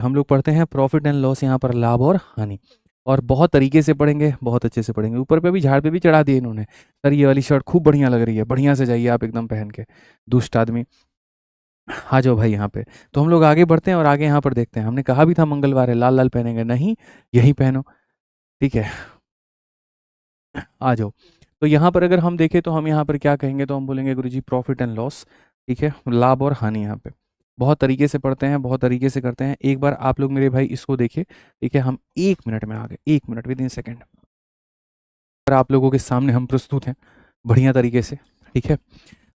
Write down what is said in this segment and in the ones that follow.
हम लोग पढ़ते हैं प्रॉफिट एंड लॉस, यहाँ पर लाभ और हानि, और बहुत तरीके से पढ़ेंगे, बहुत अच्छे से पढ़ेंगे। ऊपर पे भी झाड़ पे भी चढ़ा दिए इन्होंने, सर ये वाली शर्ट खूब बढ़िया लग रही है, बढ़िया से जाइए आप एकदम पहन के, दुष्ट आदमी। आ जाओ भाई यहाँ पे। तो हम लोग आगे बढ़ते हैं और आगे यहाँ पर देखते हैं। हमने कहा भी था मंगलवार है, लाल लाल पहनेंगे, नहीं यही पहनो, ठीक है। आ जाओ। तो यहाँ पर अगर हम देखें तो हम यहाँ पर क्या कहेंगे, तो हम बोलेंगे गुरुजी प्रॉफिट एंड लॉस, ठीक है, लाभ और हानि। यहाँ पे बहुत तरीके से पढ़ते हैं, बहुत तरीके से करते हैं। एक बार आप लोग मेरे भाई इसको देखिए, ठीक है, हम 1 मिनट में आ गए, 1 मिनट विद इन सेकेंड आप लोगों के सामने हम प्रस्तुत हैं बढ़िया तरीके से, ठीक है।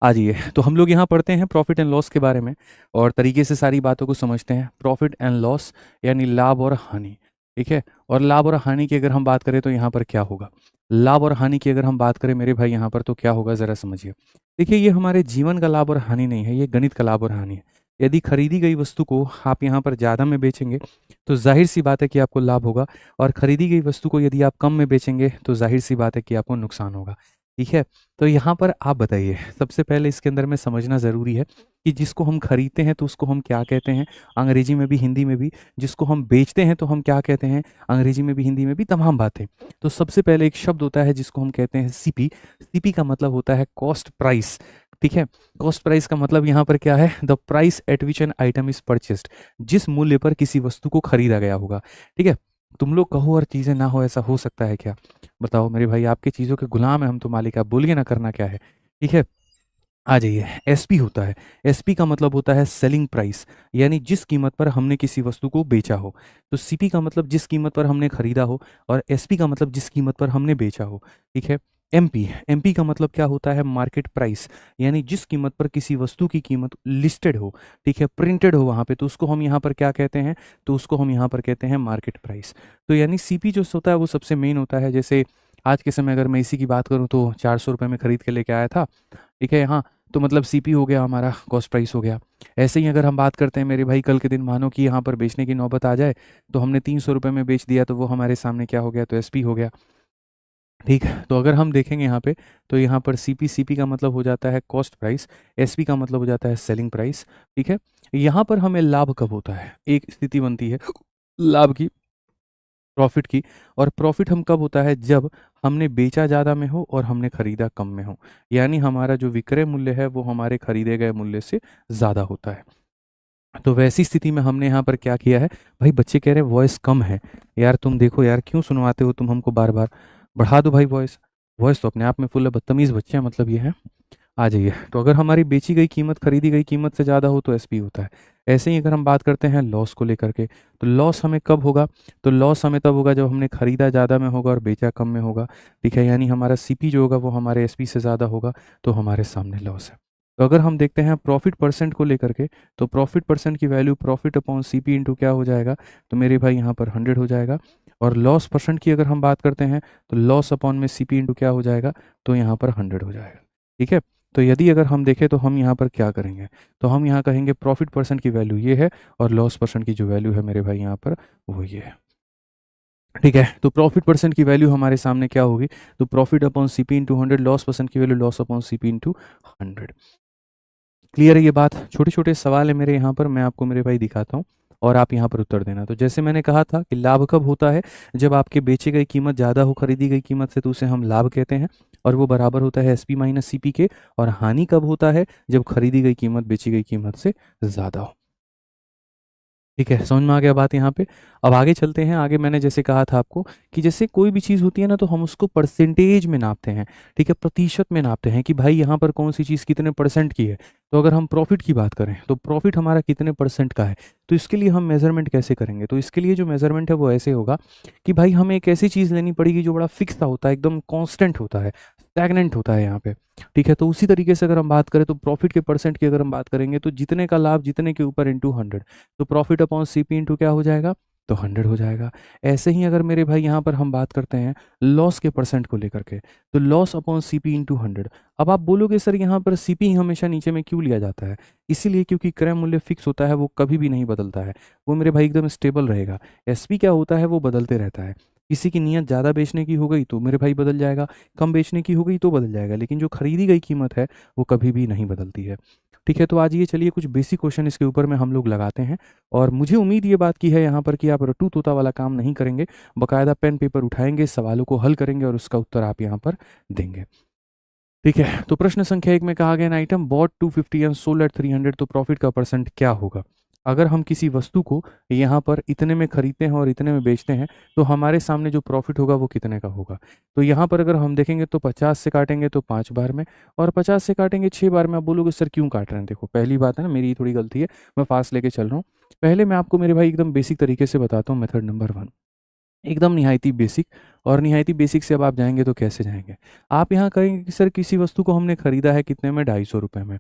आ जाइए। तो हम लोग यहाँ पढ़ते हैं प्रॉफिट एंड लॉस के बारे में और तरीके से सारी बातों को समझते हैं। प्रॉफिट एंड लॉस यानी लाभ और हानि, ठीक है। और लाभ और हानि की अगर हम बात करें तो यहाँ पर क्या होगा, लाभ और हानि की अगर हम बात करें मेरे भाई यहाँ पर, तो क्या होगा ज़रा समझिए। देखिए ये हमारे जीवन का लाभ और हानि नहीं है, ये गणित का लाभ और हानि है। यदि खरीदी गई वस्तु को आप यहाँ पर ज़्यादा में बेचेंगे तो जाहिर सी बात है कि आपको लाभ होगा, और खरीदी गई वस्तु को यदि आप कम में बेचेंगे तो जाहिर सी बात है कि आपको नुकसान होगा, ठीक है। तो यहाँ पर आप बताइए, सबसे पहले इसके अंदर में समझना ज़रूरी है कि जिसको हम खरीदते हैं तो उसको हम क्या कहते हैं, अंग्रेजी में भी हिंदी में भी। जिसको हम बेचते हैं तो हम क्या कहते हैं, अंग्रेजी में भी हिंदी में भी, तमाम बातें। तो सबसे पहले एक शब्द होता है जिसको हम कहते हैं सीपी। सीपी का मतलब होता है कॉस्ट प्राइस, ठीक है। कॉस्ट प्राइस का मतलब यहाँ पर क्या है, the price at which an item is purchased, जिस मूल्य पर किसी वस्तु को खरीदा गया होगा, ठीक है। तुम लोग कहो और चीज़ें ना हो, ऐसा हो सकता है क्या? बताओ मेरे भाई, आपकी चीज़ों के गुलाम है हम तो मालिक, आप बोलिए ना करना क्या है, ठीक है। आ जाइए। एसपी होता है, एसपी का मतलब होता है सेलिंग प्राइस, यानी जिस कीमत पर हमने किसी वस्तु को बेचा हो। तो सीपी का मतलब जिस कीमत पर हमने खरीदा हो, और एसपी का मतलब जिस कीमत पर हमने बेचा हो, ठीक है। एमपी, एमपी का मतलब क्या होता है, मार्केट प्राइस, यानी जिस कीमत पर किसी वस्तु की कीमत लिस्टेड हो, ठीक है, प्रिंटेड हो वहाँ पे, तो उसको हम यहाँ पर क्या कहते हैं, तो उसको हम यहाँ पर कहते हैं मार्केट प्राइस। तो यानी सीपी जो होता है वो सबसे मेन होता है। जैसे आज के समय अगर मैं इसी की बात करूँ तो 400 रुपये में खरीद के लेके आया था, ठीक है, हाँ, तो मतलब सीपी हो गया हमारा, कॉस्ट प्राइस हो गया। ऐसे ही अगर हम बात करते हैं मेरे भाई, कल के दिन मानो कि यहाँ पर बेचने की नौबत आ जाए, तो हमने 300 रुपये में बेच दिया, तो वो हमारे सामने क्या हो गया, तो एसपी हो गया, ठीक है। तो अगर हम देखेंगे यहाँ पे, तो यहाँ पर सीपी, सीपी का मतलब हो जाता है कॉस्ट प्राइस, एसपी का मतलब हो जाता है सेलिंग प्राइस, ठीक है। यहाँ पर हमें लाभ कब होता है, एक स्थिति बनती है लाभ की, प्रॉफिट की। और प्रॉफिट हम कब होता है, जब हमने बेचा ज़्यादा में हो और हमने खरीदा कम में हो, यानी हमारा जो विक्रय मूल्य है वो हमारे खरीदे गए मूल्य से ज़्यादा होता है। तो वैसी स्थिति में हमने यहाँ पर क्या किया है, भाई बच्चे कह रहे हैं वॉइस कम है, यार तुम देखो यार, क्यों सुनवाते हो तुम हमको बार बार, बढ़ा दो भाई वॉइस। वॉइस तो अपने आप में फुल है, बदतमीज़ बच्चे हैं मतलब ये है। आ जाइए। तो अगर हमारी बेची गई कीमत खरीदी गई कीमत से ज़्यादा हो तो एसपी होता है। ऐसे ही अगर हम बात करते हैं लॉस को लेकर के, तो लॉस हमें कब होगा, तो लॉस हमें तब होगा जब हमने खरीदा ज़्यादा में होगा और बेचा कम में होगा, ठीक है। यानी हमारा सीपी जो होगा वो हमारे एसपी से ज़्यादा होगा, तो हमारे सामने लॉस है। तो अगर हम देखते हैं प्रॉफिट परसेंट को लेकर के, तो प्रॉफिट परसेंट की value profit upon CP into क्या हो जाएगा, तो मेरे भाई यहाँ पर 100 हो जाएगा। और लॉस परसेंट की अगर हम बात करते हैं, तो लॉस अपॉन में सीपी इंटू क्या हो जाएगा, तो यहाँ पर 100 हो जाएगा, ठीक है। तो यदि अगर हम देखें तो हम यहाँ पर क्या करेंगे, तो हम यहाँ कहेंगे प्रॉफिट परसेंट की वैल्यू ये है, और लॉस परसेंट की जो वैल्यू है मेरे भाई यहाँ पर वो ये है, ठीक है। तो प्रॉफिट परसेंट की वैल्यू हमारे सामने क्या होगी, तो profit upon CP into 100, loss percent की value loss upon CP into 100। Clear है ये बात? छोटे छोटे सवाल है मेरे यहाँ पर, मैं आपको मेरे भाई दिखाता हूँ और आप यहाँ पर उत्तर देना। तो जैसे मैंने कहा था कि लाभ कब होता है, जब आपके बेचे गई कीमत ज़्यादा हो खरीदी गई कीमत से, तो उसे हम लाभ कहते हैं, और वो बराबर होता है एसपी माइनस सीपी के। और हानि कब होता है, जब खरीदी गई कीमत बेची गई कीमत से ज़्यादा हो। ठीक है, समझ में आ गया बात यहाँ पे। अब आगे चलते हैं। आगे मैंने जैसे कहा था आपको कि जैसे कोई भी चीज़ होती है ना, तो हम उसको परसेंटेज में नापते हैं, ठीक है, प्रतिशत में नापते हैं कि भाई यहाँ पर कौन सी चीज़ कितने परसेंट की है। तो अगर हम प्रॉफिट की बात करें तो प्रॉफिट हमारा कितने परसेंट का है, तो इसके लिए हम मेजरमेंट कैसे करेंगे, तो इसके लिए जो मेजरमेंट है वो ऐसे होगा कि भाई हमें एक ऐसी चीज़ लेनी पड़ेगी जो बड़ा फिक्स सा होता है, एकदम कॉन्स्टेंट होता है, स्टैगनेंट होता है यहाँ पे, ठीक है। तो उसी तरीके से अगर हम बात करें तो प्रॉफिट के परसेंट की अगर हम बात करेंगे, तो जितने का लाभ जितने के ऊपर इंटू 100, तो प्रॉफिट अपॉन सीपी इंटू क्या हो जाएगा, तो 100 हो जाएगा। ऐसे ही अगर मेरे भाई यहाँ पर हम बात करते हैं लॉस के परसेंट को लेकर के, तो लॉस अपॉन सीपी इंटू 100। अब आप बोलोगे सर यहाँ पर सीपी ही हमेशा नीचे में क्यों लिया जाता है, इसीलिए क्योंकि क्रय मूल्य फिक्स होता है, वो कभी भी नहीं बदलता है, वो मेरे भाई एकदम स्टेबल रहेगा। एसपी क्या होता है, वो बदलते रहता है। किसी की नीयत ज़्यादा बेचने की हो गई तो मेरे भाई बदल जाएगा, कम बेचने की हो गई तो बदल जाएगा, लेकिन जो खरीदी गई कीमत है वो कभी भी नहीं बदलती है। ठीक है, तो आज ये चलिए कुछ बेसिक क्वेश्चन इसके ऊपर में हम लोग लगाते हैं। और मुझे उम्मीद ये बात की है यहाँ पर कि आप रट्टू तोता वाला काम नहीं करेंगे, बाकायदा पेन पेपर उठाएंगे, सवालों को हल करेंगे और उसका उत्तर आप यहाँ पर देंगे। ठीक है, तो प्रश्न संख्या 1 में कहा गया item bought 250 and sold at 300, तो प्रॉफिट का परसेंट क्या होगा? अगर हम किसी वस्तु को यहाँ पर इतने में खरीदते हैं और इतने में बेचते हैं, तो हमारे सामने जो प्रॉफिट होगा वो कितने का होगा? तो यहाँ पर अगर हम देखेंगे तो 50 से काटेंगे तो 5 बार में, और 50 से काटेंगे 6 बार में। आप बोलोगे सर क्यों काट रहे हैं? देखो, पहली बात है ना, मेरी थोड़ी गलती है, मैं फास्ट लेके चल रहा हूँ। पहले मैं आपको मेरे भाई एकदम बेसिक तरीके से बताता हूँ, मेथड नंबर 1 एकदम निहायती बेसिक। और निहायती बेसिक से अब आप जाएँगे तो कैसे जाएँगे? आप यहाँ कहेंगे कि सर किसी वस्तु को हमने खरीदा है कितने में? ₹250 में,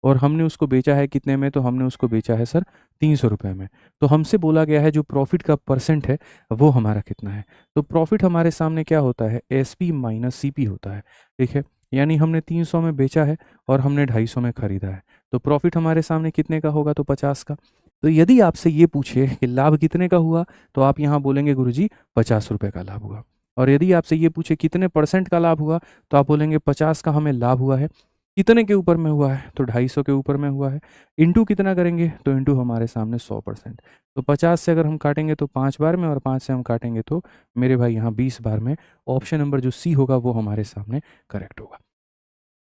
और हमने उसको बेचा है कितने में? तो हमने उसको बेचा है सर ₹300 में। तो हमसे बोला गया है जो प्रॉफ़िट का परसेंट है वो हमारा कितना है? तो प्रॉफ़िट हमारे सामने क्या होता है? एसपी माइनस सीपी होता है, ठीक है? यानी हमने 300 में बेचा है और हमने 250 में खरीदा है। तो प्रॉफ़िट हमारे सामने कितने का होगा? तो 50 का। तो यदि आपसे ये पूछे कि लाभ कितने का हुआ? तो आप यहाँ बोलेंगे गुरुजी ₹50 का लाभ हुआ। और यदि आपसे ये पूछे कितने परसेंट का लाभ हुआ? तो आप बोलेंगे 50 का हमें लाभ हुआ है। कितने के ऊपर में हुआ है? तो 250 के ऊपर में हुआ है। इंटू कितना करेंगे? तो इंटू हमारे सामने 100%। तो 50 से अगर हम काटेंगे तो 5 बार में, और 5 से हम काटेंगे तो मेरे भाई यहाँ 20 बार में। ऑप्शन नंबर जो सी होगा वो हमारे सामने करेक्ट होगा।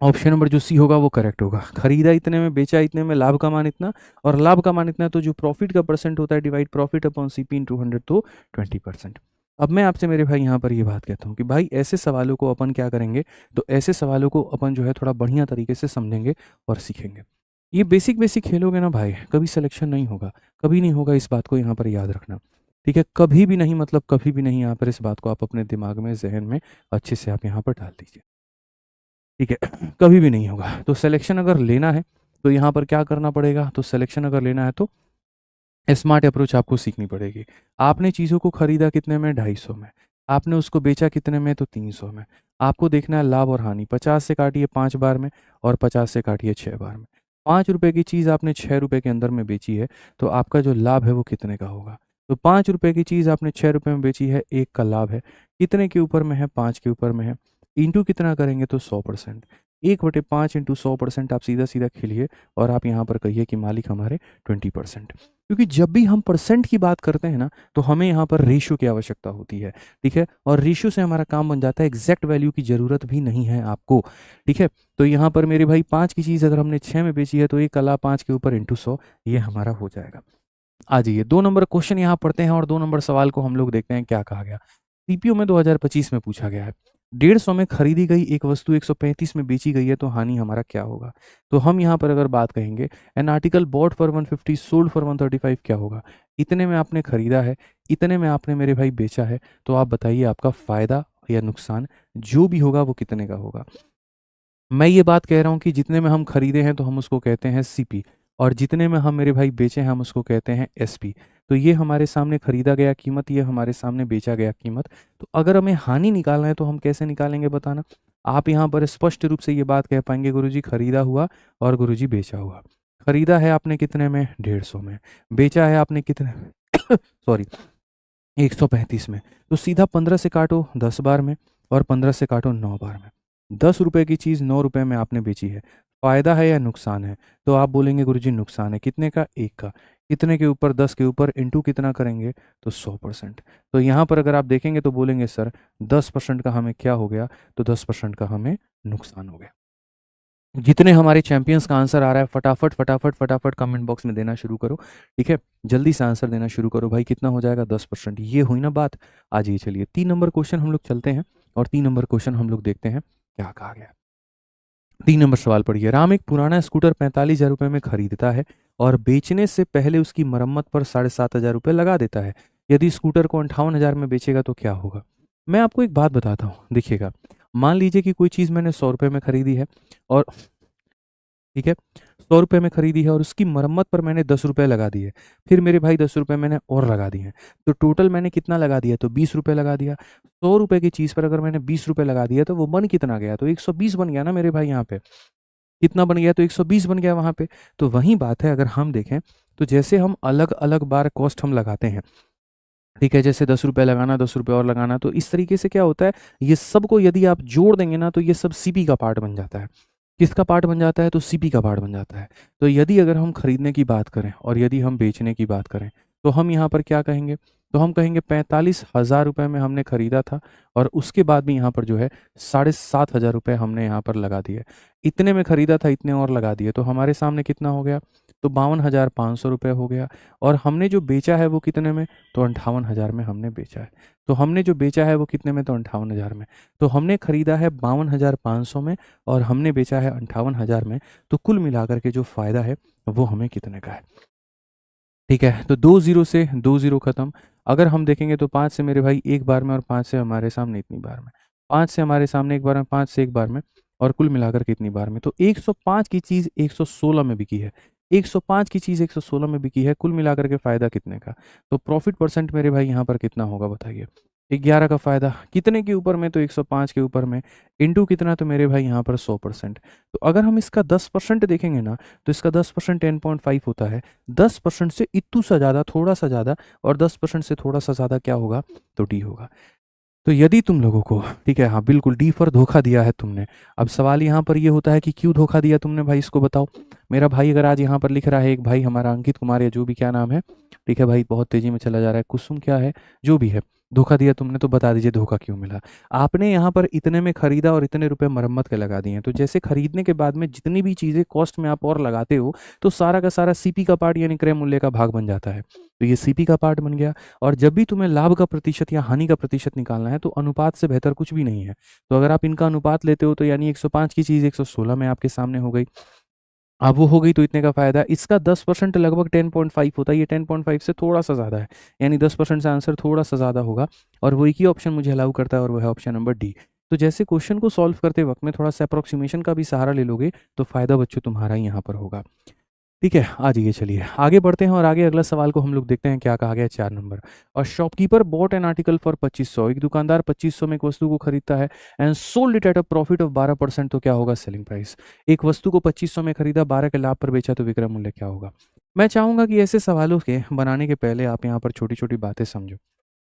ऑप्शन नंबर जो सी होगा वो करेक्ट होगा। खरीदा इतने में, बेचा इतने में, लाभ का मान इतना, और लाभ का मान इतना, तो जो प्रॉफिट का परसेंट होता है divide profit upon CP into 100, तो 20%। अब मैं आपसे मेरे भाई यहाँ पर ये बात कहता हूँ कि भाई ऐसे सवालों को अपन क्या करेंगे? तो ऐसे सवालों को अपन जो है थोड़ा बढ़िया तरीके से समझेंगे और सीखेंगे। ये बेसिक बेसिक खेलोगे ना भाई, कभी सिलेक्शन नहीं होगा, कभी नहीं होगा। इस बात को यहाँ पर याद रखना, ठीक है? कभी भी नहीं, मतलब कभी भी नहीं। यहाँ पर इस बात को आप अपने दिमाग में, जहन में अच्छे से आप यहाँ पर डाल दीजिए, ठीक है? कभी भी नहीं होगा। तो सिलेक्शन अगर लेना है तो यहाँ पर क्या करना पड़ेगा? तो सिलेक्शन अगर लेना है तो स्मार्ट अप्रोच आपको सीखनी पड़ेगी। आपने चीज़ों को खरीदा कितने में? 250 में। आपने उसको बेचा कितने में? तो 300 में। आपको देखना है लाभ और हानि। 50 से काटिए 5 बार में, और 50 से काटिए 6 बार में। ₹5 की चीज़ आपने ₹6 के अंदर में बेची है, तो आपका जो लाभ है वो कितने का होगा? तो ₹5 की चीज़ आपने ₹6 में बेची है, 1 का लाभ है। कितने के ऊपर में है? 5 के ऊपर में है। इंटू कितना करेंगे? तो 100%। 1/5 इंटू 100% आप सीधा-सीधा खेलिए, और आप यहाँ पर कहिए कि मालिक हमारे 20%। क्योंकि जब भी हम परसेंट की बात करते हैं ना, तो हमें यहाँ पर रेशियो की आवश्यकता होती है, ठीक है? और रेशियो से हमारा काम बन जाता है, एग्जैक्ट वैल्यू की ज़रूरत भी नहीं है आपको, ठीक है? तो यहाँ पर मेरे भाई 5 की चीज़ अगर हमने 6 में बेची है, तो 1 का लाभ 5 के ऊपर इंटू 100, ये हमारा हो जाएगा। आ जाइए 2 नंबर क्वेश्चन यहाँ पढ़ते हैं, और 2 नंबर सवाल को हम लोग देखते हैं क्या कहा गया। सीपीओ में 2025 में पूछा गया है, 150 में खरीदी गई एक वस्तु 135 में बेची गई है, तो हानि हमारा क्या होगा? तो हम यहाँ पर अगर बात कहेंगे, an article bought for 150 sold for 135, क्या होगा? इतने में आपने खरीदा है, इतने में आपने मेरे भाई बेचा है, तो आप बताइए आपका फ़ायदा या नुकसान जो भी होगा वो कितने का होगा? मैं ये बात कह रहा हूँ कि जितने में हम खरीदे हैं तो हम उसको कहते हैं सीपी, और जितने में हम मेरे भाई बेचे हैं हम उसको कहते हैं एसपी। तो ये हमारे सामने खरीदा गया कीमत, ये हमारे सामने बेचा गया कीमत। तो अगर हमें हानि निकालना है तो हम कैसे निकालेंगे बताना? आप यहाँ पर स्पष्ट रूप से ये बात कह पाएंगे, गुरुजी खरीदा हुआ और गुरुजी बेचा हुआ। खरीदा है आपने कितने में? 150 में। बेचा है आपने कितने में? सॉरी, 135 में। तो सीधा 15 से काटो 10 बार में, और 15 से काटो 9 बार में। ₹10 की चीज़ ₹9 में आपने बेची है। फ़ायदा है या नुकसान है? तो आप बोलेंगे गुरुजी नुकसान है। कितने का? 1 का। कितने के ऊपर? 10 के ऊपर। इंटू कितना करेंगे? तो 100%। तो यहाँ पर अगर आप देखेंगे तो बोलेंगे सर 10% का हमें क्या हो गया? तो 10% का हमें नुकसान हो गया। जितने हमारे चैंपियंस का आंसर आ रहा है, फटाफट फटाफट फटाफट कमेंट बॉक्स में देना शुरू करो, ठीक है? जल्दी से आंसर देना शुरू करो भाई। कितना हो जाएगा? 10%। ये हुई ना बात। आज ये चलिए 3 नंबर क्वेश्चन हम लोग चलते हैं, और 3 नंबर क्वेश्चन हम लोग देखते हैं क्या कहा गया है। 3 नंबर सवाल पढ़िए। राम एक पुराना स्कूटर 45,000 में खरीदता है, और बेचने से पहले उसकी मरम्मत पर 7,500 लगा देता है। यदि स्कूटर को 58,000 में बेचेगा तो क्या होगा? मैं आपको एक बात बताता हूँ, देखिएगा। मान लीजिए कि कोई चीज़ मैंने ₹100 में खरीदी है, और ठीक है, ₹100 में खरीदी है, और उसकी मरम्मत पर मैंने ₹10 लगा दिए। फिर मेरे भाई ₹10 मैंने और लगा दिए हैं। तो टोटल मैंने कितना लगा दिया? तो ₹20 लगा दिया। ₹100 की चीज़ पर अगर मैंने ₹20 लगा दिया तो वो बन कितना गया? तो 120 बन गया ना मेरे भाई यहाँ पे। कितना बन गया? तो 120 बन गया वहाँ पे। तो वही बात है, अगर हम देखें तो जैसे हम अलग-अलग बार कॉस्ट हम लगाते हैं, ठीक है? जैसे ₹10 लगाना, ₹10 और लगाना, तो इस तरीके से क्या होता है, ये सबको यदि आप जोड़ देंगे ना तो ये सब सीपी का पार्ट बन जाता है। किसका पार्ट बन जाता है? तो सीपी का पार्ट बन जाता है। तो यदि अगर हम खरीदने की बात करें और यदि हम बेचने की बात करें, तो हम यहाँ पर क्या कहेंगे? तो हम कहेंगे 45,000 रुपये में हमने खरीदा था और उसके बाद भी यहाँ पर जो है 7,500 रुपये हमने यहाँ पर लगा दिए। इतने में खरीदा था, इतने और लगा दिए, तो हमारे सामने कितना हो गया? तो 52,500 रुपये हो गया। और हमने जो बेचा है वो कितने में? तो 58,000 में हमने बेचा है। तो हमने जो बेचा है वो कितने में? तो 58,000 में। तो हमने खरीदा है 52,500 में और हमने बेचा है 58,000 में। तो कुल मिलाकर के जो फ़ायदा है वो हमें कितने का है? ठीक है, तो 2 ज़ीरो से 2 ज़ीरो खत्म। अगर हम देखेंगे तो 5 से मेरे भाई एक बार में और 5 से हमारे सामने इतनी बार में। 5 से हमारे सामने एक बार में, 5 से एक बार में और कुल मिलाकर के इतनी बार में। तो 105 की चीज़ 116 में बिकी है। 105 की चीज़ 116 में बिकी है, कुल मिलाकर के फ़ायदा कितने का? तो प्रॉफ़िट परसेंट मेरे भाई यहाँ पर कितना होगा बताइए? 11 का फ़ायदा। कितने के ऊपर में? तो 105 के ऊपर में, इंटू कितना? तो मेरे भाई यहाँ पर 100%। तो अगर हम इसका 10% देखेंगे ना, तो इसका 10% 10.5 होता है। 10% से इत्तू सा ज़्यादा, थोड़ा-सा ज़्यादा और 10% से थोड़ा-सा ज़्यादा क्या होगा? तो डी होगा। तो यदि तुम लोगों को, ठीक है, हाँ, बिल्कुल डी पर धोखा दिया है तुमने। अब सवाल यहाँ पर ये होता है कि क्यों धोखा दिया तुमने भाई, इसको बताओ। मेरा भाई अगर आज यहाँ पर लिख रहा है, एक भाई हमारा अंकित कुमार या जो भी क्या नाम है, ठीक है भाई, बहुत तेज़ी में चला जा रहा है, कुसुम क्या है, जो भी है, धोखा दिया तुमने, तो बता दीजिए धोखा क्यों मिला। आपने यहाँ पर इतने में खरीदा और इतने रुपए मरम्मत के लगा दिए हैं। तो जैसे खरीदने के बाद में जितनी भी चीज़ें कॉस्ट में आप और लगाते हो, तो सारा का सारा सीपी का पार्ट यानी क्रय मूल्य का भाग बन जाता है। तो ये सीपी का पार्ट बन गया। और जब भी तुम्हें लाभ का प्रतिशत या हानि का प्रतिशत निकालना है, तो अनुपात से बेहतर कुछ भी नहीं है। तो अगर आप इनका अनुपात लेते हो, तो यानी 105 की चीज़ 116 में आपके सामने हो गई। अब वो हो गई तो इतने का फ़ायदा। इसका 10% लगभग 10.5 होता है। ये 10.5 से थोड़ा-सा ज़्यादा है। यानी 10% से आंसर थोड़ा-सा ज़्यादा होगा और वो एक ही ऑप्शन मुझे अलाउ करता है और वो है ऑप्शन नंबर डी। तो जैसे क्वेश्चन को सॉल्व करते वक़्त में थोड़ा-सा अप्रॉक्सिमेशन का भी सहारा ले लोगे, तो फ़ायदा बच्चों तुम्हारा ही यहाँ पर होगा। ठीक है, आ जाइए, चलिए आगे बढ़ते हैं और आगे अगला सवाल को हम लोग देखते हैं क्या कहा गया है 4 नंबर। और shopkeeper bot an article for 2500। एक दुकानदार 2500 में एक वस्तु को खरीदता है and sold it at a profit of 12%। तो क्या होगा सेलिंग प्राइस? एक वस्तु को 2500 में खरीदा, 12 के लाभ पर बेचा, तो विक्रय मूल्य क्या होगा? मैं चाहूंगा कि ऐसे सवालों के बनाने के पहले आप यहाँ पर छोटी-छोटी बातें समझो।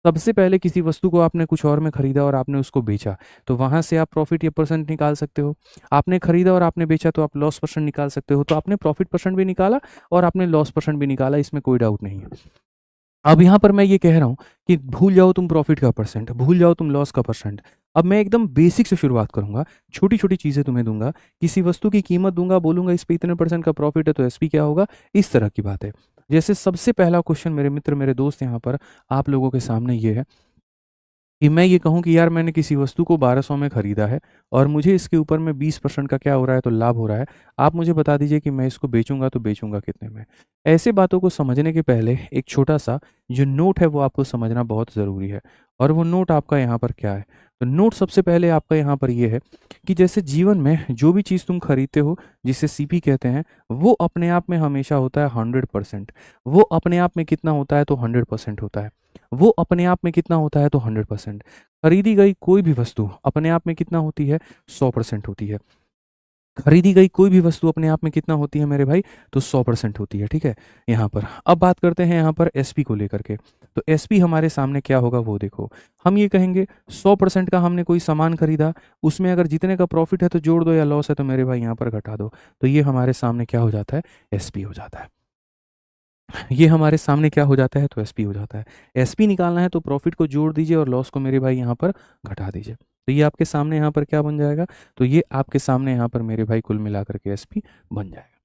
सबसे पहले किसी वस्तु को आपने कुछ और में खरीदा और आपने उसको बेचा, तो वहाँ से आप प्रॉफ़िट या परसेंट निकाल सकते हो। आपने खरीदा और आपने बेचा, तो आप लॉस परसेंट निकाल सकते हो। तो आपने प्रॉफ़िट परसेंट भी निकाला और आपने लॉस परसेंट भी निकाला, इसमें कोई डाउट नहीं है। अब यहाँ पर मैं ये कह रहा हूँ कि भूल जाओ तुम प्रॉफ़िट का परसेंट, भूल जाओ तुम लॉस का परसेंट। अब मैं एकदम बेसिक से शुरुआत करूँगा, छोटी-छोटी चीज़ें तुम्हें दूँगा, किसी वस्तु की कीमत दूँगा, बोलूँगा इस पे इतने परसेंट का प्रॉफ़िट है, तो एसपी क्या होगा, इस तरह की बात है। जैसे सबसे पहला क्वेश्चन मेरे मित्र, मेरे दोस्त यहाँ पर आप लोगों के सामने ये है कि मैं ये कहूँ कि यार मैंने किसी वस्तु को 1200 में खरीदा है और मुझे इसके ऊपर में 20% का क्या हो रहा है, तो लाभ हो रहा है। आप मुझे बता दीजिए कि मैं इसको बेचूँगा तो बेचूँगा कितने में? ऐसे बातों को समझने के पहले एक छोटा-सा जो नोट है वो आपको समझना बहुत ज़रूरी है। और वो नोट आपका यहाँ पर क्या है? तो नोट सबसे पहले आपका यहाँ पर ये है कि जैसे जीवन में जो भी चीज़ तुम खरीदते हो, जिसे सीपी कहते हैं, वो अपने आप में हमेशा होता है 100%। वो अपने आप में कितना होता है, तो 100% होता है। वो अपने आप में कितना होता है, तो 100%। खरीदी गई कोई भी वस्तु अपने आप में कितना होती है, 100% होती है। खरीदी गई कोई भी वस्तु अपने आप में कितना होती है मेरे भाई, तो 100% होती है, ठीक है? यहाँ पर अब बात करते हैं यहाँ पर एसपी को लेकर के। तो एसपी हमारे सामने क्या होगा वो देखो। हम ये कहेंगे 100% का हमने कोई सामान खरीदा, उसमें अगर जितने का प्रॉफिट है तो जोड़ दो या लॉस है तो मेरे भाई यहाँ पर घटा दो। तो ये हमारे सामने क्या हो जाता है, एसपी हो जाता है। ये हमारे सामने क्या हो जाता है, तो एसपी हो जाता है। एसपी निकालना है तो प्रॉफिट को जोड़ दीजिए और लॉस को मेरे भाई यहाँ पर घटा दीजिए। तो ये आपके सामने यहाँ पर क्या बन जाएगा, तो ये आपके सामने यहाँ पर मेरे भाई कुल मिलाकर के एसपी बन जाएगा।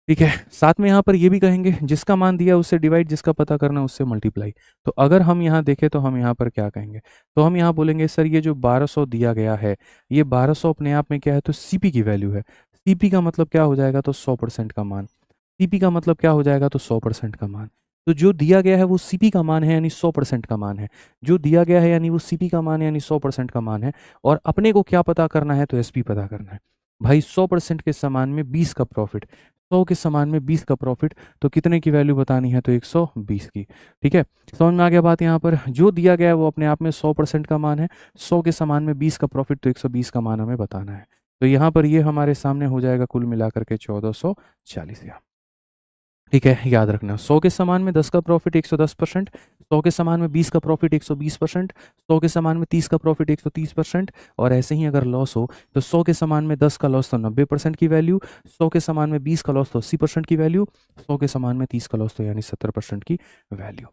ठीक है, साथ में यहाँ पर ये भी कहेंगे जिसका मान दिया उससे डिवाइड, जिसका पता करना उससे मल्टीप्लाई। तो अगर हम यहाँ देखें तो हम यहाँ पर क्या कहेंगे, तो हम यहाँ बोलेंगे सर ये जो 1200 दिया गया है, ये 1200 अपने आप में क्या है, तो सीपी की वैल्यू है। सीपी का मतलब क्या हो जाएगा, तो 100% का मान। सीपी का मतलब क्या हो जाएगा, तो 100% का मान। तो जो दिया गया है वो सीपी का मान है यानी 100% का मान है। जो दिया गया है यानी वो सीपी का मान है यानी 100% का मान है। और अपने को क्या पता करना है, तो एसपी पता करना है। भाई 100% के समान में 20 का प्रॉफिट, 100 के समान में 20 का प्रॉफिट, तो कितने की वैल्यू बतानी है, तो 120 की। ठीक है, समझ में आ गया बात। यहाँ पर जो दिया गया है वो अपने आप में 100% का मान है, 100 के समान में 20 का प्रॉफिट, तो 120 का मान हमें बताना है। तो यहाँ पर ये हमारे सामने हो जाएगा कुल मिलाकर के 1440 का। ठीक है, याद रखना 100 के सामान में 10 का प्रॉफिट 110%, 100 के सामान में 20 का प्रॉफिट 120%, 100 के सामान में 30 का प्रॉफिट 130%, और ऐसे ही अगर लॉस हो तो 100 के सामान में 10 का लॉस तो 90% की वैल्यू, 100 के सामान में 20 का लॉस तो 80% की वैल्यू, 100 के सामान में 30 का लॉस तो यानी 70% की वैल्यू।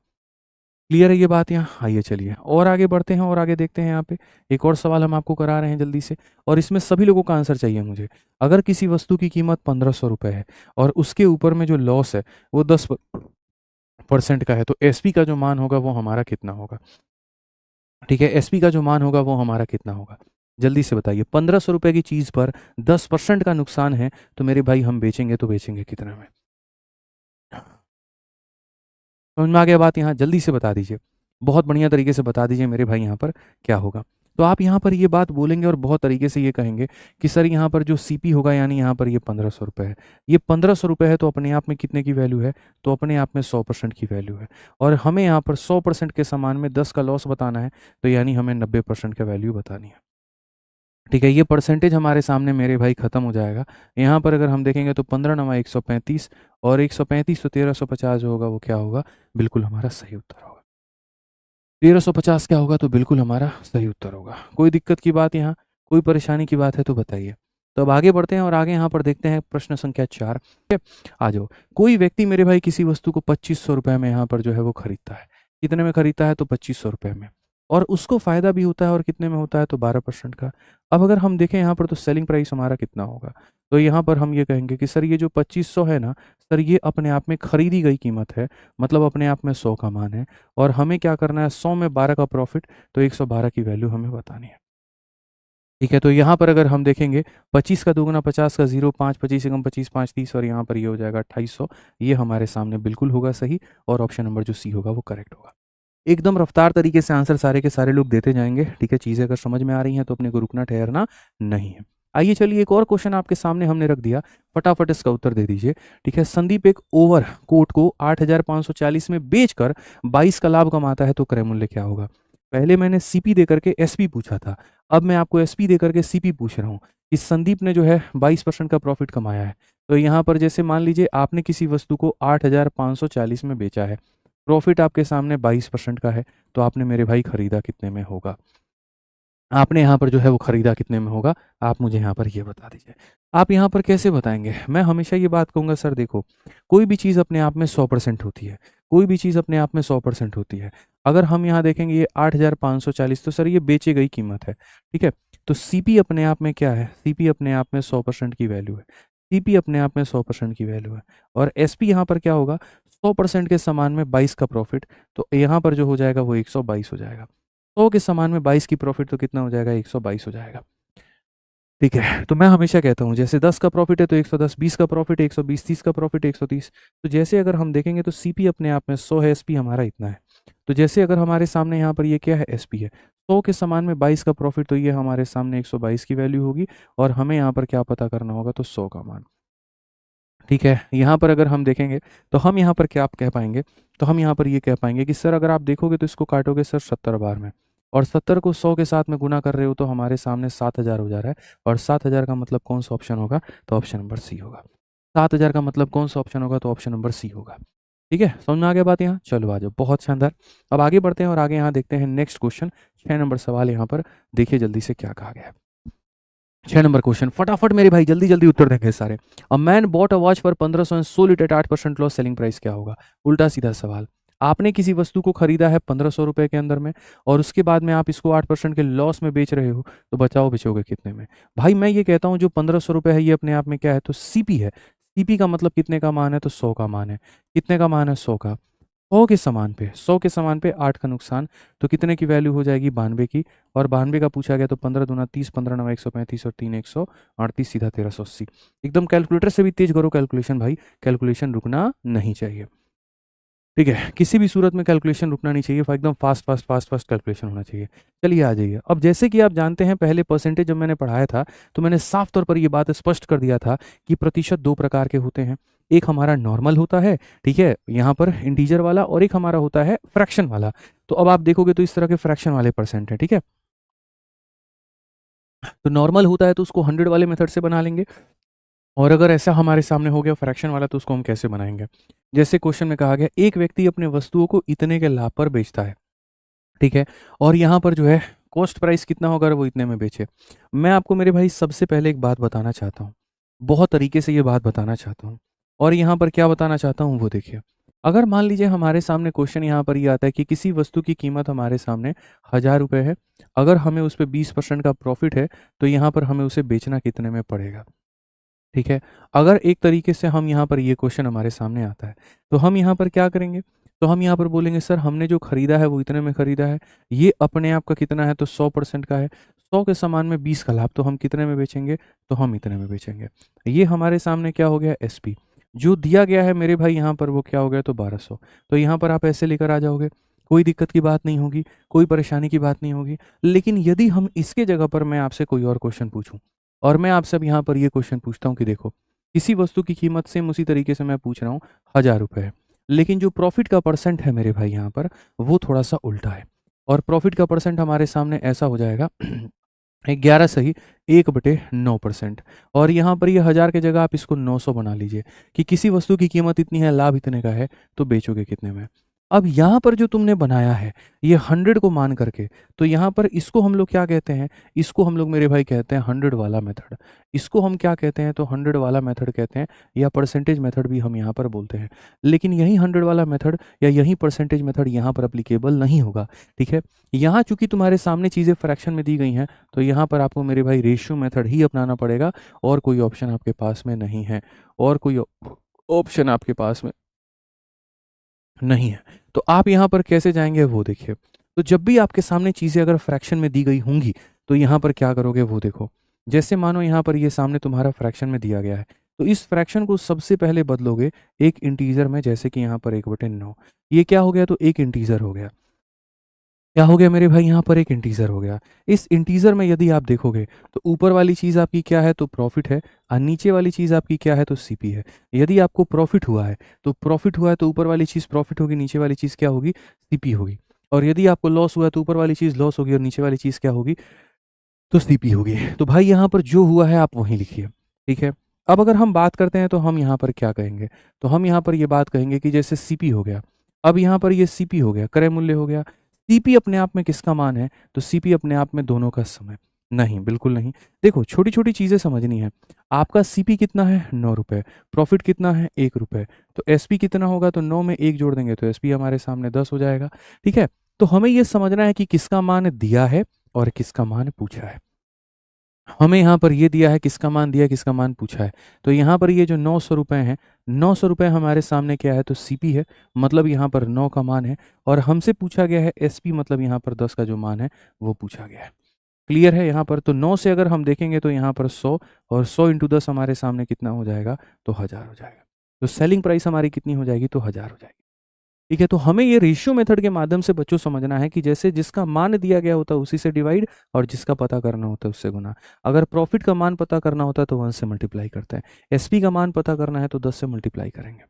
क्लियर है ये बात यहाँ? आइए चलिए और आगे बढ़ते हैं और आगे देखते हैं यहाँ पे एक और सवाल हम आपको करा रहे हैं जल्दी से, और इसमें सभी लोगों का आंसर चाहिए मुझे। अगर किसी वस्तु की कीमत 1500 रुपये है और उसके ऊपर में जो लॉस है वो 10% का है, तो एसपी का जो मान होगा वो हमारा कितना होगा? ठीक है, एसपी का जो मान होगा वो हमारा कितना होगा? जल्दी से बताइए। 1500 रुपये की चीज़ पर 10% का नुकसान है तो मेरे भाई हम बेचेंगे तो बेचेंगे कितने में? समझ में आ गया बात यहाँ? जल्दी से बता दीजिए, बहुत बढ़िया तरीके से बता दीजिए मेरे भाई यहाँ पर क्या होगा। तो आप यहाँ पर ये बात बोलेंगे और बहुत तरीके से ये कहेंगे कि सर यहाँ पर जो सीपी होगा यानी यहाँ पर ये 1500 रुपये है, ये 1500 रुपये है तो अपने आप में कितने की वैल्यू है? तो अपने आप में 100% की वैल्यू है, और हमें यहाँ पर 100% के सामान में 10 का लॉस बताना है, तो यानी हमें 90% का वैल्यू बतानी है। ठीक है, ये परसेंटेज हमारे सामने मेरे भाई ख़त्म हो जाएगा। यहाँ पर अगर हम देखेंगे तो 15 नमा 135, और 135 तो 1350 जो होगा वो क्या होगा? बिल्कुल हमारा सही उत्तर होगा। 1350 क्या होगा? तो बिल्कुल हमारा सही उत्तर होगा। कोई दिक्कत की बात यहाँ, कोई परेशानी की बात है तो बताइए। तो अब आगे बढ़ते हैं और आगे यहाँ पर देखते हैं प्रश्न संख्या 4। ठीक है, आ जाओ। कोई व्यक्ति मेरे भाई किसी वस्तु को 2500 रुपये में यहाँ पर जो है वो खरीदता है। कितने में खरीदता है? तो 2500 रुपये में, और उसको फ़ायदा भी होता है, और कितने में होता है? तो 12% का। अब अगर हम देखें यहाँ पर तो सेलिंग प्राइस हमारा कितना होगा? तो यहाँ पर हम ये कहेंगे कि सर ये जो 2500 है ना, सर ये अपने आप में खरीदी गई कीमत है, मतलब अपने आप में 100 का मान है, और हमें क्या करना है? 100 में 12 का प्रॉफिट, तो 112 की वैल्यू हमें बतानी है। ठीक है, तो यहाँ पर अगर हम देखेंगे 25 का दोगुना 50 का 0, 5 25 एकम 25 5 30, और यहाँ पर ये हो जाएगा 2800। ये हमारे सामने बिल्कुल होगा सही, और ऑप्शन नंबर जो सी होगा वो करेक्ट होगा। एकदम रफ्तार तरीके से आंसर सारे के सारे लोग देते जाएंगे। ठीक है, चीज़ें अगर समझ में आ रही हैं तो अपने को रुकना ठहरना नहीं है। आइए चलिए एक और क्वेश्चन आपके सामने हमने रख दिया, फटाफट इसका उत्तर दे दीजिए। ठीक है, संदीप एक ओवर कोट को 8540 में बेचकर 22 का लाभ कमाता है, तो क्रय मूल्य क्या होगा? पहले मैंने सीपी दे करके एसपी पूछा था, अब मैं आपको एसपी दे करके सीपी पूछ रहा हूँ कि संदीप ने जो है 22% का प्रॉफिट कमाया है। तो यहाँ पर जैसे मान लीजिए आपने किसी वस्तु को 8540 में बेचा है, प्रॉफिट आपके सामने 22% का है, तो आपने मेरे भाई खरीदा कितने में होगा? आपने यहाँ पर जो है वो खरीदा कितने में होगा? आप मुझे यहाँ पर ये बता दीजिए। आप यहाँ पर कैसे बताएँगे? मैं हमेशा ये बात कहूँगा, सर देखो, कोई भी चीज़ अपने आप में 100% होती है, कोई भी चीज़ अपने आप में 100% होती है। अगर हम यहाँ देखेंगे ये 8540, तो सर ये बेची गई कीमत है, ठीक है? तो सीपी अपने आप में क्या है? सीपी अपने आप में 100% की वैल्यू है। सीपी अपने आप में 100% की वैल्यू है, और एसपी यहाँ पर क्या होगा? 100% के समान में 22 का प्रॉफिट, तो यहाँ पर जो हो जाएगा वो 122 हो जाएगा। 100 के समान में 22 की प्रॉफिट तो कितना हो जाएगा? 122 हो जाएगा। ठीक है, तो मैं हमेशा कहता हूँ जैसे 10 का प्रॉफिट है तो 110, 20 का प्रॉफिट है 120, 30 का प्रॉफिट है 130। तो जैसे अगर हम देखेंगे तो सीपी अपने आप में 100 है, एसपी हमारा इतना है। तो जैसे अगर हमारे सामने यहाँ पर ये क्या है? एसपी है। 100 के समान में 22 का प्रॉफिट, तो ये हमारे सामने 122 की वैल्यू होगी, और हमें यहाँ पर क्या पता करना होगा? तो 100 का मान। ठीक है, यहाँ पर अगर हम देखेंगे तो हम यहाँ पर क्या आप कह पाएंगे? तो हम यहाँ पर ये कह पाएंगे कि सर अगर आप देखोगे तो इसको काटोगे सर 70 बार में, और 70 को 100 के साथ में गुना कर रहे हो तो हमारे सामने 7000 हो जा रहा है, और 7000 का मतलब कौन सा ऑप्शन होगा? तो ऑप्शन नंबर सी होगा। 7000 का मतलब कौन सा ऑप्शन होगा? तो ऑप्शन नंबर सी होगा। ठीक है, समझ में आ गया बात यहाँ? चलो आ जाओ, बहुत शानदार। अब आगे बढ़ते हैं और आगे यहाँ देखते हैं नेक्स्ट क्वेश्चन। 6 नंबर सवाल यहाँ पर देखिए जल्दी से क्या कहा गया है। 6 नंबर क्वेश्चन, फटाफट मेरे भाई जल्दी जल्दी उत्तर देंगे सारे। A man bought a watch for 1500 and sold it at 8% loss, selling price क्या होगा? उल्टा सीधा सवाल। आपने किसी वस्तु को खरीदा है 1500 रुपए के अंदर में, और उसके बाद में आप इसको 8% के लॉस में बेच रहे हो, तो बचाओ बेचोगे कितने में? भाई मैं ये कहता हूँ जो 1500 रुपये है ये अपने आप में क्या है? तो सीपी है। सीपी का मतलब कितने का मान है? तो 100 का मान है। कितने का मान है? 100 का। 100 के समान पे 8 का नुकसान, तो कितने की वैल्यू हो जाएगी? 92 की। और 92 का पूछा गया तो 15 दूना 30, 15 नवा 135, और 3 138, सीधा 1380। एकदम कैलकुलेटर से भी तेज करो कैलकुलेशन भाई, कैलकुलेशन रुकना नहीं चाहिए। ठीक है, किसी भी सूरत में कैलकुलेशन रुकना नहीं चाहिए, एकदम fast fast fast fast calculation होना चाहिए। चलिए आ जाइए। अब जैसे कि आप जानते हैं पहले परसेंटेज जब मैंने पढ़ाया था तो मैंने साफ तौर पर ये बात स्पष्ट कर दिया था कि प्रतिशत 2 प्रकार के होते हैं। एक हमारा नॉर्मल होता है, ठीक है, यहाँ पर इंटीजर वाला, और एक हमारा होता है फ्रैक्शन वाला। तो अब आप देखोगे तो इस तरह के फ्रैक्शन वाले परसेंट है, ठीक है। तो नॉर्मल होता है तो उसको 100 वाले मेथड से बना लेंगे, और अगर ऐसा हमारे सामने हो गया फ्रैक्शन वाला तो उसको हम कैसे बनाएंगे? जैसे क्वेश्चन में कहा गया एक व्यक्ति अपने वस्तुओं को इतने के लाभ पर बेचता है, ठीक है? और यहाँ पर जो है कॉस्ट प्राइस कितना होगा अगर वो इतने में बेचे। मैं आपको मेरे भाई सबसे पहले एक बात बताना चाहता हूँ, बहुत तरीके से ये बात बताना चाहता हूँ और यहाँ पर क्या बताना चाहता हूँ वो देखिए। अगर मान लीजिए हमारे सामने क्वेश्चन यहाँ पर ये आता है कि किसी वस्तु की कीमत हमारे सामने 1000 रुपये है, अगर हमें उस पे 20% का प्रॉफिट है तो यहाँ पर हमें उसे बेचना कितने में पड़ेगा? ठीक है? अगर एक तरीके से हम यहाँ पर ये क्वेश्चन हमारे सामने आता है, तो हम यहाँ पर क्या करेंगे? तो हम यहाँ पर बोलेंगे सर हमने जो खरीदा है वो इतने में खरीदा है, ये अपने आप का कितना है तो 100% का है, 100 के सामान में 20 का लाभ तो हम कितने में बेचेंगे? तो हम इतने में बेचेंगे। ये हमारे सामने क्या हो गया? एसपी। जो दिया गया है मेरे भाई यहाँ पर वो क्या हो गया? तो 1200। तो यहाँ पर आप ऐसे लेकर आ जाओगे, कोई दिक्कत की बात नहीं होगी, कोई परेशानी की बात नहीं होगी। लेकिन यदि हम इसके जगह पर मैं आपसे कोई और क्वेश्चन पूछूँ और मैं आपसे अब यहाँ पर ये क्वेश्चन पूछता हूँ कि देखो, किसी वस्तु की कीमत सेम उसी तरीके से मैं पूछ रहा हूँ 1000 रुपये है, लेकिन जो प्रॉफिट का परसेंट है मेरे भाई यहाँ पर वो थोड़ा सा उल्टा है और प्रॉफिट का परसेंट हमारे सामने ऐसा हो जाएगा 11 सही 1/9%। और यहाँ पर ये 1000 की जगह आप इसको 900 बना लीजिए कि किसी वस्तु की कीमत इतनी है, लाभ इतने का है, तो बेचोगे कितने में? अब यहाँ पर जो तुमने बनाया है ये 100 को मान करके, तो यहाँ पर इसको हम लोग क्या कहते हैं? इसको हम लोग मेरे भाई कहते हैं 100 वाला मेथड। इसको हम क्या कहते हैं? तो 100 वाला मेथड कहते हैं या परसेंटेज मेथड भी हम यहाँ पर बोलते हैं। लेकिन यही 100 वाला मेथड या यही परसेंटेज मेथड यहाँ पर एप्लीकेबल नहीं होगा, ठीक है? यहाँ चूंकि तुम्हारे सामने चीज़ें फ्रैक्शन में दी गई हैं, तो यहाँ पर आपको मेरे भाई रेशियो मेथड ही अपनाना पड़ेगा और कोई ऑप्शन आपके पास में नहीं है, और कोई ऑप्शन आपके पास में नहीं है। तो आप यहाँ पर कैसे जाएँगे वो देखिए। तो जब भी आपके सामने चीज़ें अगर फ्रैक्शन में दी गई होंगी, तो यहाँ पर क्या करोगे वो देखो। जैसे मानो यहाँ पर ये सामने तुम्हारा फ्रैक्शन में दिया गया है, तो इस फ्रैक्शन को सबसे पहले बदलोगे एक इंटीजर में, जैसे कि यहाँ पर 1/9। ये क्या हो गया? तो एक इंटीजर हो गया। क्या हो गया मेरे भाई? यहाँ पर एक इंटीजर हो गया। इस इंटीजर में यदि आप देखोगे तो ऊपर वाली चीज़ आपकी क्या है? तो प्रॉफिट है और नीचे वाली चीज़ आपकी क्या है? तो सीपी है। यदि आपको प्रॉफिट हुआ है तो ऊपर वाली चीज़ प्रॉफिट होगी, नीचे वाली चीज़ क्या होगी? सीपी होगी। और यदि आपको लॉस हुआ है तो ऊपर वाली चीज़ लॉस होगी और नीचे वाली चीज़ क्या होगी? तो सीपी होगी। तो भाई यहाँ पर जो हुआ है आप वहीं लिखिए, ठीक है? अब अगर हम बात करते हैं तो हम यहाँ पर क्या कहेंगे? तो हम यहाँ पर ये बात कहेंगे कि जैसे सीपी हो गया, अब यहाँ पर ये सीपी हो गया, क्रय मूल्य हो गया। सीपी अपने आप में किसका मान है? तो सीपी अपने आप में दोनों का सम है। नहीं, बिल्कुल नहीं। देखो छोटी-छोटी चीज़ें समझनी है। आपका सीपी कितना है? ₹9, प्रॉफिट कितना है? ₹1। तो एसपी कितना होगा? तो 9 में 1 जोड़ देंगे तो एसपी हमारे सामने 10 हो जाएगा, ठीक है? तो हमें ये समझना है कि किसका मान दिया है और किसका मान पूछा है। हमें यहाँ पर ये दिया है किसका मान दिया है, किसका मान पूछा है। तो यहाँ पर ये जो ₹900 हैं, ₹900 हमारे सामने क्या है? तो सीपी है, मतलब यहाँ पर 9 का मान है और हमसे पूछा गया है एसपी, मतलब यहाँ पर 10 का जो मान है वो पूछा गया है। क्लियर है यहाँ पर? तो 9 से अगर हम देखेंगे तो यहाँ पर 100 और 100 इंटू 10 हमारे सामने कितना हो जाएगा? तो 1000 हो जाएगा। तो सेलिंग प्राइस हमारी कितनी हो जाएगी? तो 1000 हो जाएगी। ठीक है, तो हमें ये रेशियो मेथड के माध्यम से बच्चों समझना है कि जैसे जिसका मान दिया गया होता है उसी से डिवाइड और जिसका पता करना होता है उससे गुना। अगर प्रॉफिट का मान पता करना होता है तो 1 से मल्टीप्लाई करते हैं, एसपी का मान पता करना है तो 10 से मल्टीप्लाई करेंगे।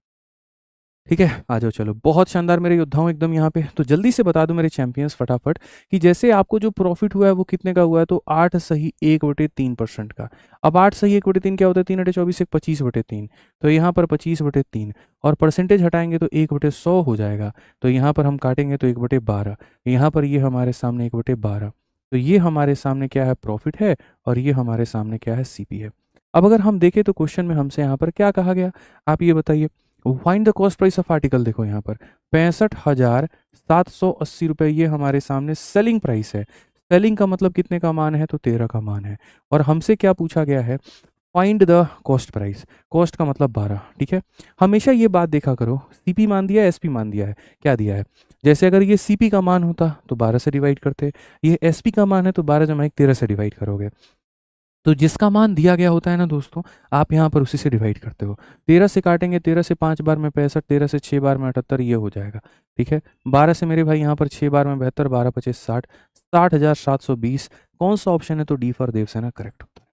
ठीक है, आ जाओ चलो। बहुत शानदार मेरे योद्धाओं एकदम यहाँ पे। तो जल्दी से बता दो मेरे चैंपियंस फटाफट कि जैसे आपको जो प्रॉफिट हुआ है वो कितने का हुआ है? तो 8 सही 1/3% का। अब 8 सही 1/3 क्या होता है? 3/24 एक 25/3। तो यहाँ पर 25/3 और परसेंटेज हटाएंगे तो 1/100 हो जाएगा। तो यहाँ पर हम काटेंगे तो 1/12। यहाँ पर ये हमारे सामने 1/12। तो ये हमारे सामने क्या है? प्रॉफिट है और ये हमारे सामने क्या है? सीपी है। अब अगर हम देखें तो क्वेश्चन में हमसे यहाँ पर क्या कहा गया? आप ये बताइए। Find the cost price of article. देखो यहाँ पर 65,780 रुपये ये हमारे सामने सेलिंग प्राइस है। सेलिंग का मतलब कितने का मान है? तो 13 का मान है। और हमसे क्या पूछा गया है? Find the cost price. Cost का मतलब 12, ठीक है? हमेशा ये बात देखा करो, सीपी मान दिया है, एसपी मान दिया है, क्या दिया है? जैसे अगर ये सीपी का मान होता तो 12 से डिवाइड करते, ये एसपी का मान है तो 12 जमा 1 13 से डिवाइड करोगे। तो जिसका मान दिया गया होता है ना दोस्तों, आप यहाँ पर उसी से डिवाइड करते हो। 13 से काटेंगे, 13 से 5 बार में 65, 13 से 6 बार में 78, ये हो जाएगा, ठीक है? 12 से मेरे भाई यहाँ पर 6 बार में 72, 12 पचे 60, 60,720। कौन सा ऑप्शन है? तो डी फॉर देवसेना करेक्ट उत्तर है।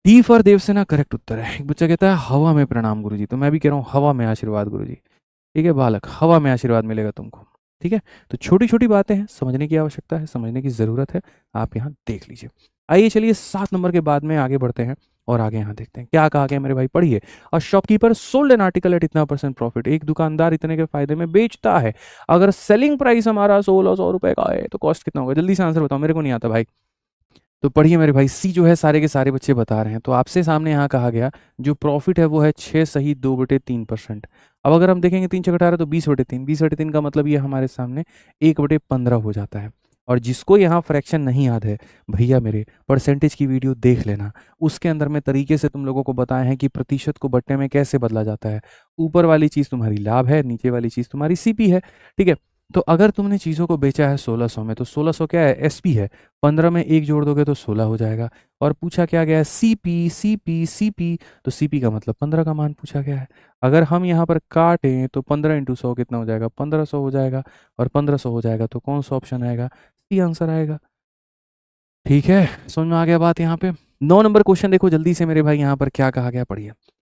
डी फॉर देवसेना करेक्ट उत्तर है। एक बच्चा कहता है हवा में प्रणाम गुरुजी, तो मैं भी कह रहा हूँ हवा में आशीर्वाद गुरुजी। ठीक है बालक, हवा में आशीर्वाद मिलेगा तुमको। ठीक है, तो छोटी छोटी बातें हैं, समझने की आवश्यकता है, समझने की ज़रूरत है। आप यहाँ देख लीजिए। आइए चलिए 7 नंबर के बाद में आगे बढ़ते हैं और आगे यहाँ देखते हैं क्या कहा गया मेरे भाई, पढ़िए। और shopkeeper sold an article at इतना परसेंट प्रॉफिट, एक दुकानदार इतने के फायदे में बेचता है। अगर सेलिंग प्राइस हमारा 1600 रुपए का है तो कॉस्ट कितना होगा, जल्दी से आंसर बताओ, मेरे को नहीं आता भाई। तो पढ़िए मेरे भाई, सी जो है सारे के सारे बच्चे बता रहे हैं। तो आपसे सामने यहाँ कहा गया जो प्रॉफिट है वो है 6 सही 2/3%। अब अगर हम देखेंगे 3 × 18 तो 20/3, 20/3 का मतलब ये हमारे सामने 1/15 हो जाता है। और जिसको यहाँ फ्रैक्शन नहीं याद है भैया मेरे, परसेंटेज की वीडियो देख लेना, उसके अंदर मैं तरीके से तुम लोगों को बताए हैं कि प्रतिशत को बट्टे में कैसे बदला जाता है। ऊपर वाली चीज़ तुम्हारी लाभ है, नीचे वाली चीज़ तुम्हारी सीपी है, ठीक है। तो अगर तुमने चीज़ों को बेचा है 1600 में, तो 1600 क्या है, एसपी है, 15 में एक जोड़ दोगे तो 16 हो जाएगा। और पूछा क्या गया है, सीपी सीपी सीपी, तो सीपी का मतलब 15 का मान पूछा गया है। अगर हम यहाँ पर काटें तो 15 × 100 कितना हो जाएगा, 1500 हो जाएगा। और 1500 हो जाएगा तो कौन सा ऑप्शन आएगा, सी आंसर आएगा। ठीक है, समझ में आ गया बात यहाँ पे। 9 नंबर क्वेश्चन देखो जल्दी से मेरे भाई, यहाँ पर क्या कहा गया, पढ़िए।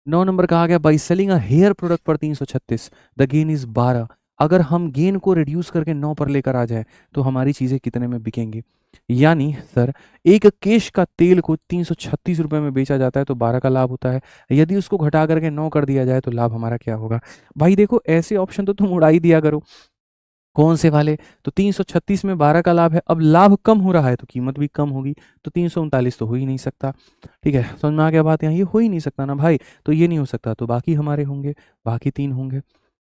9 नंबर कहा गया, by selling a hair product पर 336 द गेन इज 12। अगर हम गेन को रिड्यूस करके 9 पर लेकर आ जाए तो हमारी चीज़ें कितने में बिकेंगी। यानी सर, एक केश का तेल को 336 रुपये में बेचा जाता है तो 12 का लाभ होता है। यदि उसको घटा करके 9 कर दिया जाए तो लाभ हमारा क्या होगा। भाई देखो, ऐसे ऑप्शन तो तुम उड़ा ही दिया करो। कौन से वाले, तो 336 में 12 का लाभ है, अब लाभ कम हो रहा है तो कीमत भी कम होगी, तो 339 तो हो ही नहीं सकता। ठीक है, समझ में आ गया बात, यहाँ ये हो ही नहीं सकता ना भाई, तो ये नहीं हो सकता, तो बाकी हमारे होंगे, बाकी 3 होंगे।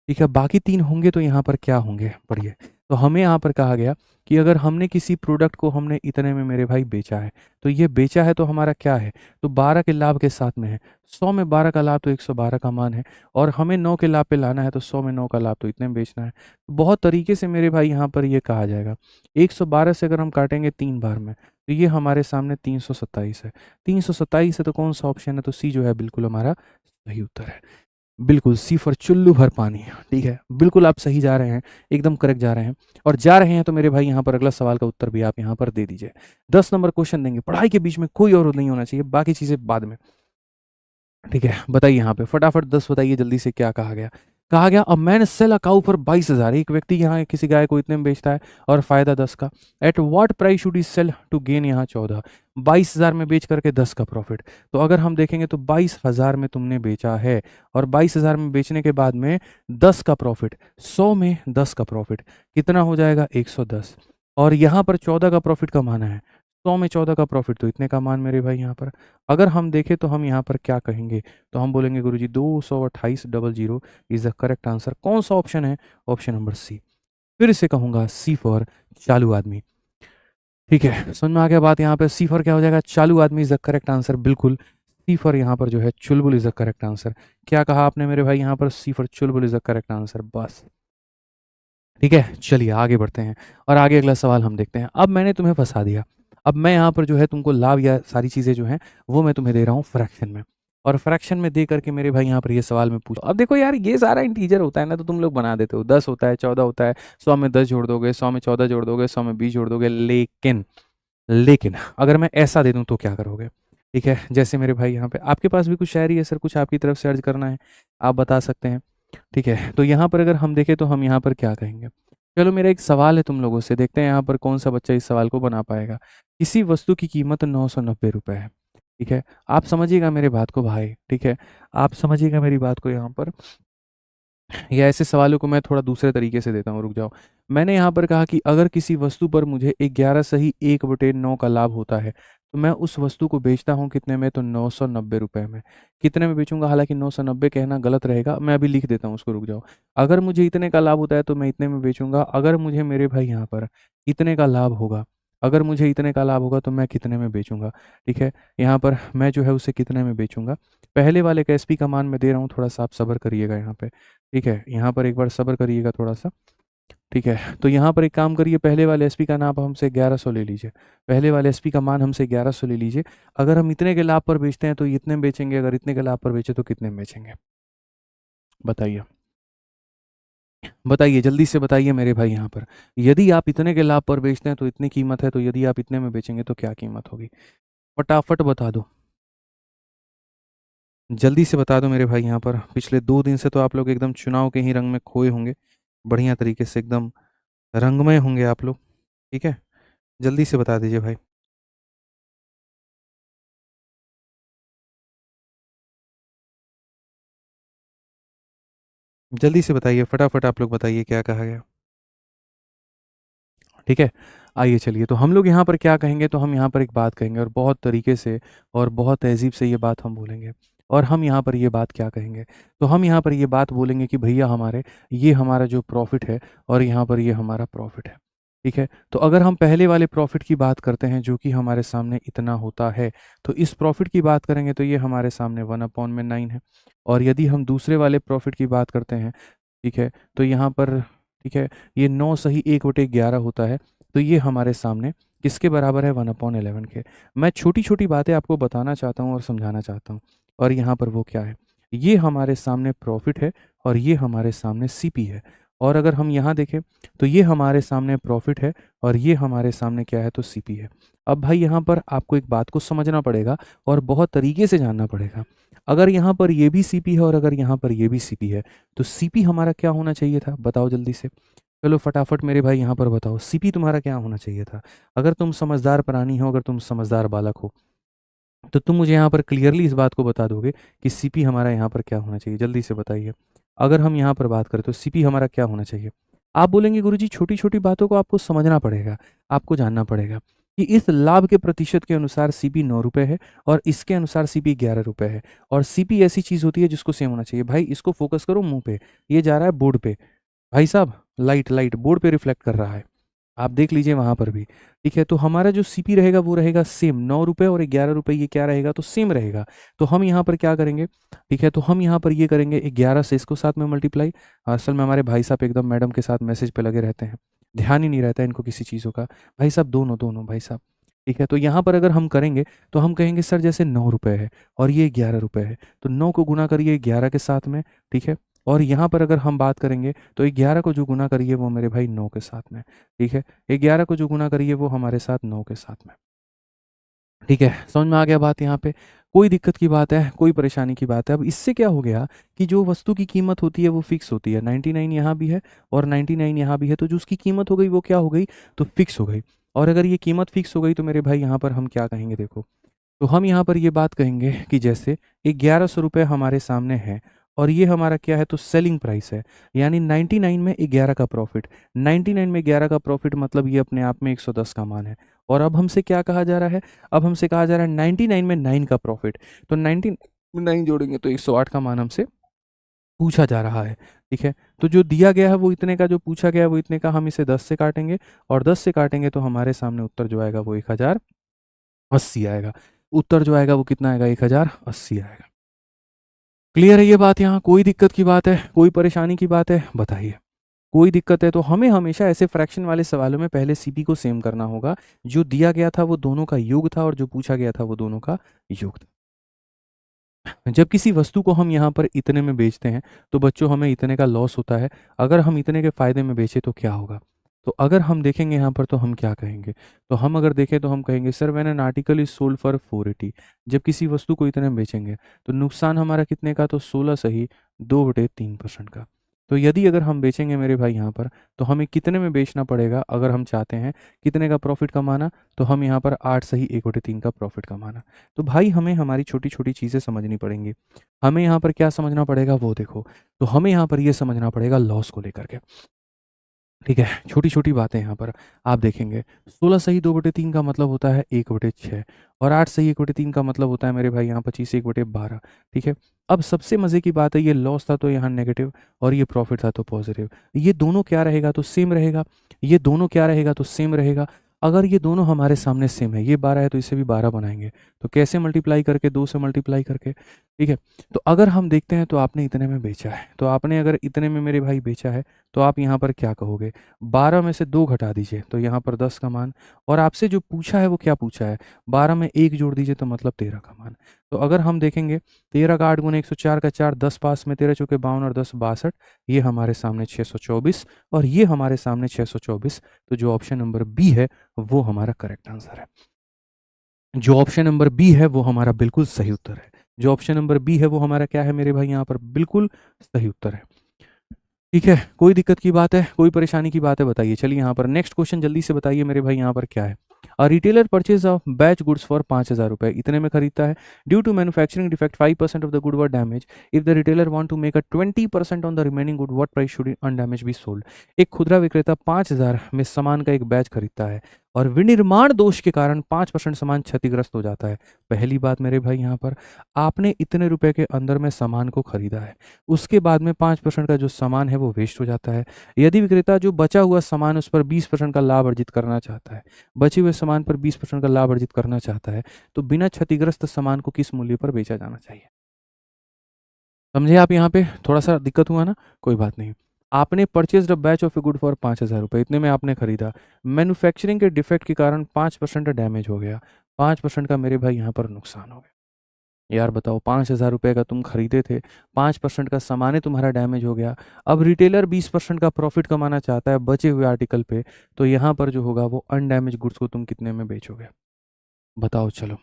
ठीक है, बाकी 3 होंगे तो यहाँ पर क्या होंगे, पढ़िए। तो हमें यहाँ पर कहा गया कि अगर हमने किसी प्रोडक्ट को हमने इतने में मेरे भाई बेचा है, तो ये बेचा है तो हमारा क्या है, तो 12 के लाभ के साथ में है। 100 में 12 का लाभ तो 112 का मान है, और हमें 9 के लाभ पे लाना है तो 100 में 9 का लाभ तो इतने में बेचना है। बहुत तरीके से मेरे भाई यहाँ पर ये कहा जाएगा। 112 से अगर हम काटेंगे 3 बार में तो ये हमारे सामने 327 है। 327 है तो कौन सा ऑप्शन है, तो सी जो है बिल्कुल हमारा सही उत्तर है। बिल्कुल सी फॉर चुल्लू भर पानी। ठीक है, बिल्कुल आप सही जा रहे हैं, एकदम करेक्ट जा रहे हैं। और जा रहे हैं तो मेरे भाई यहाँ पर अगला सवाल का उत्तर भी आप यहाँ पर दे दीजिए। 10 नंबर क्वेश्चन देंगे, पढ़ाई के बीच में कोई और नहीं होना चाहिए, बाकी चीज़ें बाद में। ठीक है, बताइए यहाँ पे फटाफट 10 बताइए जल्दी से, क्या कहा गया। कहा गया, a man sell a cow for 22,000, एक व्यक्ति यहाँ किसी गाय को इतने में बेचता है और फायदा 10 का। At what price should he sell to gain, यहाँ 14, 22,000 में बेच करके 10 का प्रॉफिट। तो अगर हम देखेंगे तो 22,000 में तुमने बेचा है, और 22,000 में बेचने के बाद में 10 का प्रॉफिट, 100 में 10 का प्रॉफिट कितना हो जाएगा, 110। और यहाँ पर 14 का प्रॉफिट का माना है, 100 में 14 का प्रॉफिट तो इतने का मान मेरे भाई यहाँ पर। अगर हम देखें तो हम यहाँ पर क्या कहेंगे, तो हम बोलेंगे गुरुजी 228,000 इज द करेक्ट आंसर। कौन सा ऑप्शन है, ऑप्शन नंबर सी। फिर से कहूंगा, सी फॉर चालू आदमी। ठीक है, समझ में आ गया बात, यहाँ पे सी फॉर क्या हो जाएगा, चालू आदमी इज द करेक्ट आंसर। बिल्कुल सी फॉर यहाँ पर जो है Chulbul is the correct answer. क्या कहा आपने मेरे भाई, यहाँ पर C for Chulbul is the correct answer, बस। ठीक है, चलिए आगे बढ़ते हैं और आगे अगला सवाल हम देखते हैं। अब मैंने तुम्हें फंसा दिया, अब मैं यहाँ पर जो है तुमको लाभ या सारी चीज़ें जो हैं वो मैं तुम्हें दे रहा हूँ फ्रैक्शन में, और फ्रैक्शन में दे करके मेरे भाई यहाँ पर ये सवाल मैं पूछूँ। अब देखो यार, ये सारा इंटीजर होता है ना, तो तुम लोग बना देते हो, 10 होता है, 14 होता है, 100 में 10 जोड़ दोगे, 100 में 14 जोड़ दोगे, 100 में 20 जोड़ दोगे, लेकिन लेकिन अगर मैं ऐसा दे दूं तो क्या करोगे। ठीक है, जैसे मेरे भाई यहाँ पे, आपके पास भी कुछ शायरी है सर, कुछ आपकी तरफ से अर्ज करना है, आप बता सकते हैं। ठीक है, तो यहाँ पर अगर हम देखें तो हम यहाँ पर क्या कहेंगे। चलो, मेरा एक सवाल है तुम लोगों से, देखते हैं यहाँ पर कौन सा बच्चा इस सवाल को बना पाएगा। किसी वस्तु की कीमत 990 रुपये है। ठीक है, आप समझिएगा मेरे बात को भाई, ठीक है, आप समझिएगा मेरी बात को यहाँ पर। या ऐसे सवालों को मैं थोड़ा दूसरे तरीके से देता हूँ, रुक जाओ। मैंने यहाँ पर कहा कि अगर किसी वस्तु पर मुझे 11 सही 1/9 का लाभ होता है, तो मैं उस वस्तु को बेचता हूँ कितने में, तो 990 रुपये में। कितने में बेचूंगा, हालांकि 990 कहना गलत रहेगा, मैं अभी लिख देता हूँ उसको, रुक जाओ। अगर मुझे इतने का लाभ होता है तो मैं इतने में बेचूंगा, अगर मुझे मेरे भाई यहाँ पर इतने का लाभ होगा, अगर मुझे इतने का लाभ होगा तो मैं कितने में बेचूंगा। ठीक है, यहाँ पर मैं जो है उसे कितने में बेचूंगा। पहले वाले का एसपी का मान मैं दे रहा हूँ, थोड़ा सा आप सब्र करिएगा यहाँ पे। ठीक है, यहाँ पर एक बार सब्र करिएगा थोड़ा सा। ठीक है, तो यहाँ पर एक काम करिए, पहले वाले एसपी का नाम हमसे 1100 ले लीजिए, पहले वाले एसपी का मान हमसे 1100 ले लीजिए। अगर हम इतने के लाभ पर बेचते हैं तो इतने में बेचेंगे, अगर इतने के लाभ पर बेचे तो कितने में बेचेंगे, बताइए। बताइए जल्दी से बताइए मेरे भाई यहाँ पर। यदि आप इतने के लाभ पर बेचते हैं तो इतनी कीमत है, तो यदि आप इतने में बेचेंगे तो क्या कीमत होगी, फटाफट बता दो, जल्दी से बता दो मेरे भाई यहाँ पर। पिछले 2 दिन से तो आप लोग एकदम चुनाव के ही रंग में खोए होंगे, बढ़िया तरीके से एकदम रंगमय होंगे आप लोग। ठीक है, जल्दी से बता दीजिए भाई। जल्दी से बताइए, फटाफट आप लोग बताइए क्या कहा गया। ठीक है, आइए चलिए, तो हम लोग यहाँ पर क्या कहेंगे, तो हम यहाँ पर एक बात कहेंगे और बहुत तरीके से और बहुत तहज़ीब से ये बात हम बोलेंगे। और हम यहाँ पर ये बात क्या कहेंगे, तो हम यहाँ पर ये बात बोलेंगे कि भैया हमारे ये हमारा जो प्रॉफ़िट है और यहाँ पर ये हमारा प्रॉफ़िट है। ठीक है? तो अगर हम पहले वाले प्रॉफ़िट की बात करते हैं जो कि हमारे सामने इतना होता है, तो इस प्रॉफ़िट की बात करेंगे तो ये हमारे सामने 1/9 है। और यदि हम दूसरे वाले प्रॉफ़िट की बात करते हैं, ठीक है, तो यहाँ पर ठीक है, ये 9 सही 1/11 होता है, तो ये हमारे सामने किसके बराबर है, 1/11 के। मैं छोटी-छोटी बातें आपको बताना चाहता हूँ और समझाना चाहता हूँ, और यहाँ पर वो क्या है, ये हमारे सामने प्रॉफ़िट है और ये हमारे सामने सीपी है। और अगर हम यहाँ देखें, तो ये हमारे सामने प्रॉफ़िट है और ये हमारे सामने क्या है, तो सीपी है। अब भाई यहाँ पर आपको एक बात को समझना पड़ेगा और बहुत तरीके से जानना पड़ेगा। अगर यहाँ पर ये भी सीपी है और अगर यहाँ पर ये भी सीपी है, तो सीपी हमारा क्या होना चाहिए था? बताओ जल्दी से। चलो फटाफट मेरे भाई यहाँ पर बताओ, सीपी तुम्हारा क्या होना चाहिए था? अगर तुम समझदार प्राणी हो, अगर तुम समझदार बालक हो, तो तुम मुझे यहाँ पर क्लियरली इस बात को बता दोगे कि सीपी हमारा यहाँ पर क्या होना चाहिए? जल्दी से बताइए। अगर हम यहाँ पर बात करें तो सीपी हमारा क्या होना चाहिए? आप बोलेंगे गुरुजी छोटी-छोटी बातों को आपको समझना पड़ेगा, आपको जानना पड़ेगा कि इस लाभ के प्रतिशत के अनुसार सीपी ₹9 है और इसके अनुसार सीपी ₹11 है। और सीपी ऐसी चीज़ होती है जिसको सेम होना चाहिए। भाई इसको फ़ोकस करो मुँह पे, ये जा रहा है बोर्ड पे। भाई साहब लाइट बोर्ड पे रिफ्लेक्ट कर रहा है। आप देख लीजिए वहाँ पर भी, ठीक है? तो हमारा जो सीपी रहेगा वो रहेगा सेम, ₹9 और ₹11 ये क्या रहेगा, तो सेम रहेगा। तो हम यहाँ पर क्या करेंगे, ठीक है? तो हम यहाँ पर ये करेंगे 11 से इसको साथ में मल्टीप्लाई। असल में हमारे भाई साहब एकदम मैडम के साथ मैसेज पे लगे रहते हैं, ध्यान ही नहीं रहता है इनको किसी चीज़ों का। भाई साहब दोनों भाई साहब, ठीक है? तो यहाँ पर अगर हम करेंगे तो हम कहेंगे सर जैसे ₹9 है और ये ₹11 है, तो 9 को गुणा करिए 11 के साथ में, ठीक है? और यहाँ पर अगर हम बात करेंगे तो 11 को जो गुणा करिए वो मेरे भाई 9 के साथ में, ठीक है? 11 को जो गुणा करिए वो हमारे साथ 9 के साथ में। ठीक है, समझ में आ गया बात यहाँ पे? कोई दिक्कत की बात है, कोई परेशानी की बात है? अब इससे क्या हो गया कि जो वस्तु की कीमत होती है वो फ़िक्स होती है। 99 यहाँ भी है और 99 यहाँ भी है, तो जो उसकी कीमत हो गई वो क्या हो गई? तो फ़िक्स हो गई। और अगर ये कीमत फ़िक्स हो गई तो मेरे भाई यहाँ पर हम क्या कहेंगे देखो, तो हम यहाँ पर ये बात कहेंगे कि जैसे ₹1100 हमारे सामने है और ये हमारा क्या है, तो सेलिंग प्राइस है, यानी 99 में 11 का प्रॉफिट, 99 में 11 का प्रॉफिट मतलब ये अपने आप में 110 का मान है। और अब हमसे क्या कहा जा रहा है, अब हमसे कहा जा रहा है 99 में 9 का प्रॉफिट, तो 99 जोड़ेंगे तो 108 का मान हमसे पूछा जा रहा है। ठीक है, तो जो दिया गया है वो इतने का, जो पूछा गया है वो इतने का, हम इसे 10 से काटेंगे और 10 से काटेंगे तो हमारे सामने उत्तर जो आएगा वो 1080 आएगा। उत्तर जो आएगा वो कितना आएगा, 1080 आएगा। क्लियर है ये बात? यहाँ कोई दिक्कत की बात है, कोई परेशानी की बात है, बताइए। कोई दिक्कत है तो हमें हमेशा ऐसे फ्रैक्शन वाले सवालों में पहले सीपी को सेम करना होगा। जो दिया गया था वो दोनों का योग था और जो पूछा गया था वो दोनों का योग था। जब किसी वस्तु को हम यहाँ पर इतने में बेचते हैं तो बच्चों हमें इतने का लॉस होता है। अगर हम इतने के फ़ायदे में बेचें तो क्या होगा? तो अगर हम देखेंगे यहाँ पर तो हम क्या कहेंगे? तो हम अगर देखें तो हम कहेंगे sir when an article is sold for 480, जब किसी वस्तु को इतने में बेचेंगे तो नुकसान हमारा कितने का? तो 16 सही 2/3% का। तो यदि अगर हम बेचेंगे मेरे भाई यहाँ पर, तो हमें कितने में बेचना पड़ेगा अगर हम चाहते हैं कितने का प्रॉफ़िट कमाना? तो हम यहाँ पर 8 सही 1/3 का प्रॉफ़िट कमाना। तो भाई हमें हमारी छोटी-छोटी चीज़ें समझनी पड़ेंगी। हमें यहाँ पर क्या समझना पड़ेगा वो देखो, तो हमें यहाँ पर ये समझना पड़ेगा लॉस को लेकर के। ठीक है, छोटी-छोटी बातें यहाँ पर आप देखेंगे। 16 सही 2/3 का मतलब होता है 1/6 और 8 सही 1/3 का मतलब होता है मेरे भाई यहाँ 25 1/12। ठीक है, अब सबसे मज़े की बात है ये लॉस था तो यहाँ नेगेटिव और ये प्रॉफ़िट था तो पॉज़िटिव। ये दोनों क्या रहेगा? तो सेम रहेगा। ये दोनों क्या रहेगा? तो सेम रहेगा। अगर ये दोनों हमारे सामने सेम है, ये 12 है तो इसे भी 12 बनाएँगे। तो कैसे मल्टीप्लाई करके? 2 से मल्टीप्लाई करके। ठीक है, तो अगर हम देखते हैं तो आपने इतने में बेचा है, तो आपने अगर इतने में मेरे भाई बेचा है, तो आप यहाँ पर क्या कहोगे? 12 में से 2 घटा दीजिए तो यहाँ पर 10 का मान, और आपसे जो पूछा है वो क्या पूछा है? 12 में 1 जोड़ दीजिए तो मतलब 13 का मान। तो अगर हम देखेंगे 13 का 8 गुना 104 का 4, 10 पास में 13 चौके 52 और 10 62, ये हमारे सामने 624 और ये हमारे सामने 624। तो जो ऑप्शन नंबर बी है वो हमारा करेक्ट आंसर है। जो ऑप्शन नंबर बी है वो हमारा बिल्कुल सही उत्तर है। जो ऑप्शन नंबर बी है वो हमारा क्या है मेरे भाई? यहाँ पर बिल्कुल सही उत्तर है। ठीक है, कोई दिक्कत की बात है, कोई परेशानी की बात है, बताइए। चलिए यहाँ पर नेक्स्ट क्वेश्चन जल्दी से बताइए मेरे भाई यहाँ पर क्या है? A retailer purchase of batch goods for 5,000 रुपये, इतने में खरीदता है। Due to manufacturing defect 5% of the good were damage, if the retailer want to make a 20% on the remaining good, what price should undamage be sold. एक खुदरा विक्रेता 5,000 में सामान का एक बैच खरीदता है और विनिर्माण दोष के कारण 5% सामान क्षतिग्रस्त हो जाता है। पहली बात मेरे भाई, यहाँ पर आपने इतने रुपए के अंदर में सामान को खरीदा है, उसके बाद में 5% का जो सामान है वो वेस्ट हो जाता है। यदि विक्रेता जो बचा हुआ सामान उस पर 20% का लाभ अर्जित करना चाहता है, बचे हुए सामान पर 20% का लाभ अर्जित करना चाहता है, तो बिना क्षतिग्रस्त सामान को किस मूल्य पर बेचा जाना चाहिए। समझे आप? यहाँ पे थोड़ा सा दिक्कत हुआ ना, कोई बात नहीं। आपने purchase a batch of a good for 5,000 रुपये, इतने में आपने खरीदा। मैन्युफैक्चरिंग के डिफेक्ट के कारण 5% डैमेज हो गया, 5% का मेरे भाई यहाँ पर नुकसान हो गया। यार बताओ, 5,000 रुपये का तुम खरीदे थे, 5% का सामान ही तुम्हारा डैमेज हो गया। अब रिटेलर 20% का प्रॉफिट कमाना चाहता है बचे हुए आर्टिकल पे, तो यहाँ पर जो होगा वो अनडैमेज गुड्स को तुम कितने में बेचोगे? बताओ चलो,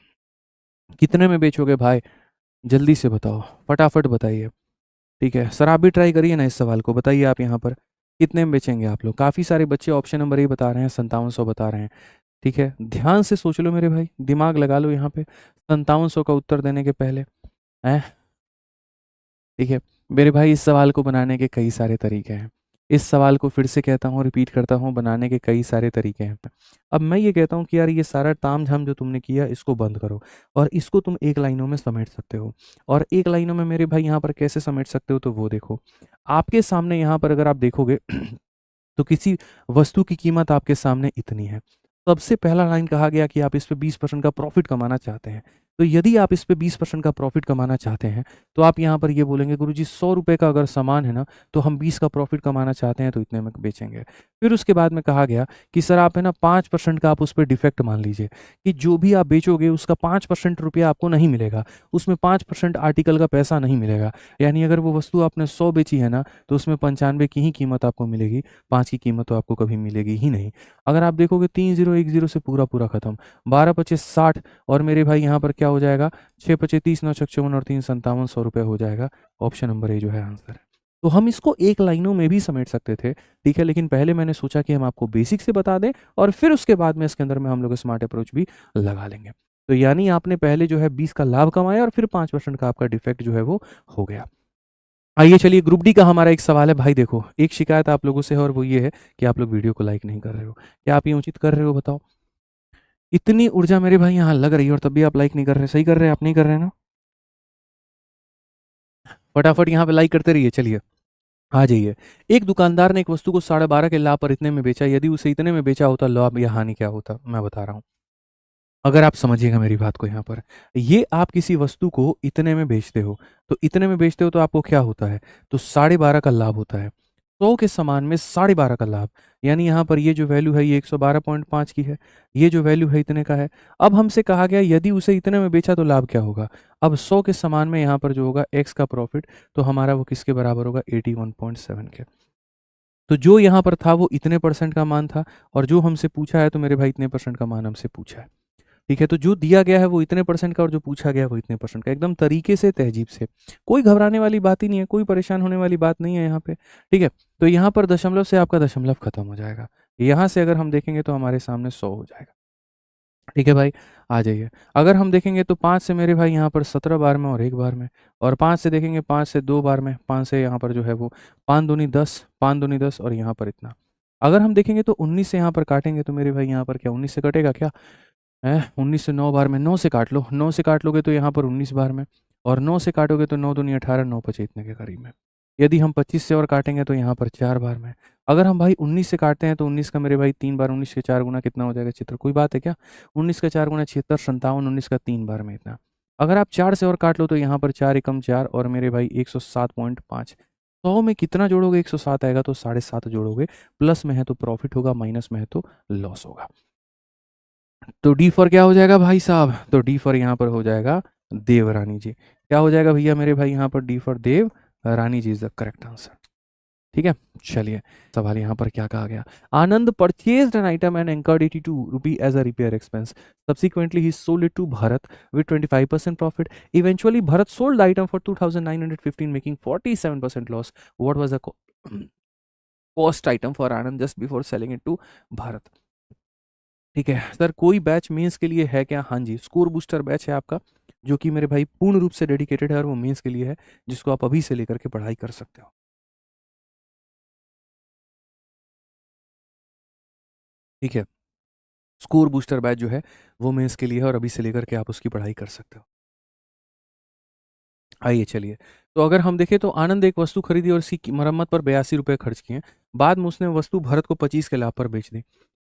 कितने में बेचोगे भाई? जल्दी से बताओ, फटाफट बताइए। ठीक है सर, आप भी ट्राई करिए ना इस सवाल को, बताइए आप यहाँ पर कितने में बेचेंगे आप लोग। काफ़ी सारे बच्चे ऑप्शन नंबर ए बता रहे हैं, 5700 बता रहे हैं। ठीक है, ध्यान से सोच लो मेरे भाई, दिमाग लगा लो यहाँ पे 5700 का उत्तर देने के पहले। हैं? ठीक है मेरे भाई, इस सवाल को बनाने के कई सारे तरीके हैं। इस सवाल को फिर से कहता हूँ, रिपीट करता हूँ, बनाने के कई सारे तरीके हैं। अब मैं ये कहता हूँ कि यार ये सारा ताम झाम जो तुमने किया इसको बंद करो और इसको तुम एक लाइनों में समेट सकते हो। और एक लाइनों में मेरे भाई यहाँ पर कैसे समेट सकते हो, तो वो देखो आपके सामने। यहाँ पर अगर आप देखोगे तो किसी वस्तु की कीमत आपके सामने इतनी है। सबसे पहला लाइन कहा गया कि आप इस पे 20% का प्रॉफिट कमाना चाहते हैं। तो यदि आप इस पे 20% का प्रॉफिट कमाना चाहते हैं, तो आप यहाँ पर ये बोलेंगे गुरुजी 100 रुपये का अगर सामान है ना, तो हम 20 का प्रॉफिट कमाना चाहते हैं, तो इतने में बेचेंगे। फिर उसके बाद में कहा गया कि सर आप है ना 5% का आप उस पर डिफेक्ट मान लीजिए कि जो भी आप बेचोगे उसका 5% रुपया आपको नहीं मिलेगा, उसमें 5% आर्टिकल का पैसा नहीं मिलेगा। यानी अगर वो वस्तु आपने 100 बेची है ना, तो उसमें 95 की ही कीमत आपको मिलेगी, 5 की कीमत तो आपको कभी मिलेगी ही नहीं। अगर आप देखोगे 3010 से पूरा पूरा खत्म, 12 25 60, और मेरे भाई यहाँ पर क्या हो जाएगा, 6 25 30 9 56 और 3 57 100 रुपये हो जाएगा। ऑप्शन नंबर ए जो है आंसर है। तो हम इसको एक लाइनों में भी समेट सकते थे, ठीक है, लेकिन पहले मैंने सोचा कि हम आपको बेसिक से बता दें और फिर उसके बाद में इसके अंदर में हम लोग स्मार्ट अप्रोच भी लगा लेंगे। तो यानी आपने पहले जो है 20 का लाभ कमाया और फिर 5% का आपका डिफेक्ट जो है वो हो गया। आइए चलिए, ग्रुप डी का हमारा एक सवाल है भाई। देखो, एक शिकायत आप लोगों से है और वो ये है कि आप लोग वीडियो को लाइक नहीं कर रहे हो। क्या आप ये उचित कर रहे हो, बताओ? इतनी ऊर्जा मेरे भाई यहाँ लग रही है और तब भी आप लाइक नहीं कर रहे। सही कर रहे हैं? आप नहीं कर रहे हैं ना? फटाफट यहाँ पे लाइक करते रहिए। चलिए आ जाइए। एक दुकानदार ने एक वस्तु को 12.5 के लाभ पर इतने में बेचा, यदि उसे इतने में बेचा होता लाभ या हानि क्या होता, मैं बता रहा हूँ। अगर आप समझिएगा मेरी बात को यहाँ पर, ये आप किसी वस्तु को इतने में बेचते हो, तो इतने में बेचते हो तो आपको क्या होता है, तो 12.5 का लाभ होता है। 100 के सामान में 12.5 का लाभ, यानी यहाँ पर ये जो वैल्यू है ये 112.5 की है, ये जो वैल्यू है इतने का है। अब हमसे कहा गया यदि उसे इतने में बेचा तो लाभ क्या होगा। अब 100 के सामान में यहाँ पर जो होगा एक्स का प्रॉफिट, तो हमारा वो किसके बराबर होगा, 81.7 के। तो जो यहाँ पर था वो इतने परसेंट का मान था, और जो हमसे पूछा है तो मेरे भाई इतने परसेंट का मान हमसे पूछा है। ठीक है, तो जो दिया गया है वो इतने परसेंट का और जो पूछा गया है वो इतने परसेंट का, एकदम तरीके से, तहजीब से। कोई घबराने वाली बात ही नहीं है, कोई परेशान होने वाली बात नहीं है यहाँ पे। ठीक है, तो यहाँ पर दशमलव से आपका दशमलव खत्म हो जाएगा। यहाँ से अगर हम देखेंगे तो हमारे सामने 100 हो जाएगा। ठीक है भाई, आ जाइए। अगर हम देखेंगे तो 5 से मेरे भाई यहाँ पर 17 बार में और 1 बार में, और 5 से देखेंगे 5 से 2 बार में, 5 से यहाँ पर जो है वो 5 दूनी 10, 5 दूनी 10 और यहाँ पर इतना। अगर हम देखेंगे तो 19 से यहाँ पर काटेंगे तो मेरे भाई यहाँ पर क्या 19 से कटेगा क्या है, 19 से 9 बार में, 9 से काट लो, 9 से काट लोगे तो यहाँ पर 19 बार में, और 9 से काटोगे तो 9 दूनी 18, 9 पचे इतने के करीब में। यदि हम 25 से और काटेंगे तो यहाँ पर 4 बार में। अगर हम भाई 19 से काटते हैं तो 19 का मेरे भाई 3 बार, 19 के 4 गुना कितना हो जाएगा चित्र, कोई बात है क्या? 19 का 4 गुना 76, 57, 19 का 3 बार में इतना। अगर आप 4 से और काट लो तो यहाँ पर 4 एकम 4 और मेरे भाई 107.5। 100 में कितना जोड़ोगे, 107 आएगा तो 7.5 जोड़ोगे, प्लस में है तो प्रॉफिट होगा, माइनस में है तो लॉस होगा। तो डी फॉर क्या हो जाएगा भाई साहब, तो डी फॉर यहाँ पर हो जाएगा देवरानी जी। क्या हो जाएगा भैया मेरे भाई यहाँ पर, D for Dev Rani ji is the correct answer. ठीक है, चलिए सवाल यहाँ पर क्या कहा गया। Anand purchased an item and incurred 82 rupee as a repair expense, subsequently he sold it to Bharat with 25% profit, eventually Bharat sold the item for 2,915 making 47% loss. What was the cost item for Anand just before selling it to Bharat? ठीक है sir, कोई batch mains के लिए है क्या? हाँ जी, score booster batch है आपका, जो कि मेरे भाई पूर्ण रूप से डेडिकेटेड है और वो मेंस के लिए है, जिसको आप अभी से लेकर के पढ़ाई कर सकते हो। ठीक है, स्कोर बूस्टर बैच जो है वो मेंस के लिए है और अभी से लेकर के आप उसकी पढ़ाई कर सकते हो। आइए चलिए, तो अगर हम देखें तो आनंद एक वस्तु खरीदी और इसकी मरम्मत पर 82 रुपये खर्च किए। बाद में उसने वस्तु भरत को 25 के लाभ पर बेच दी।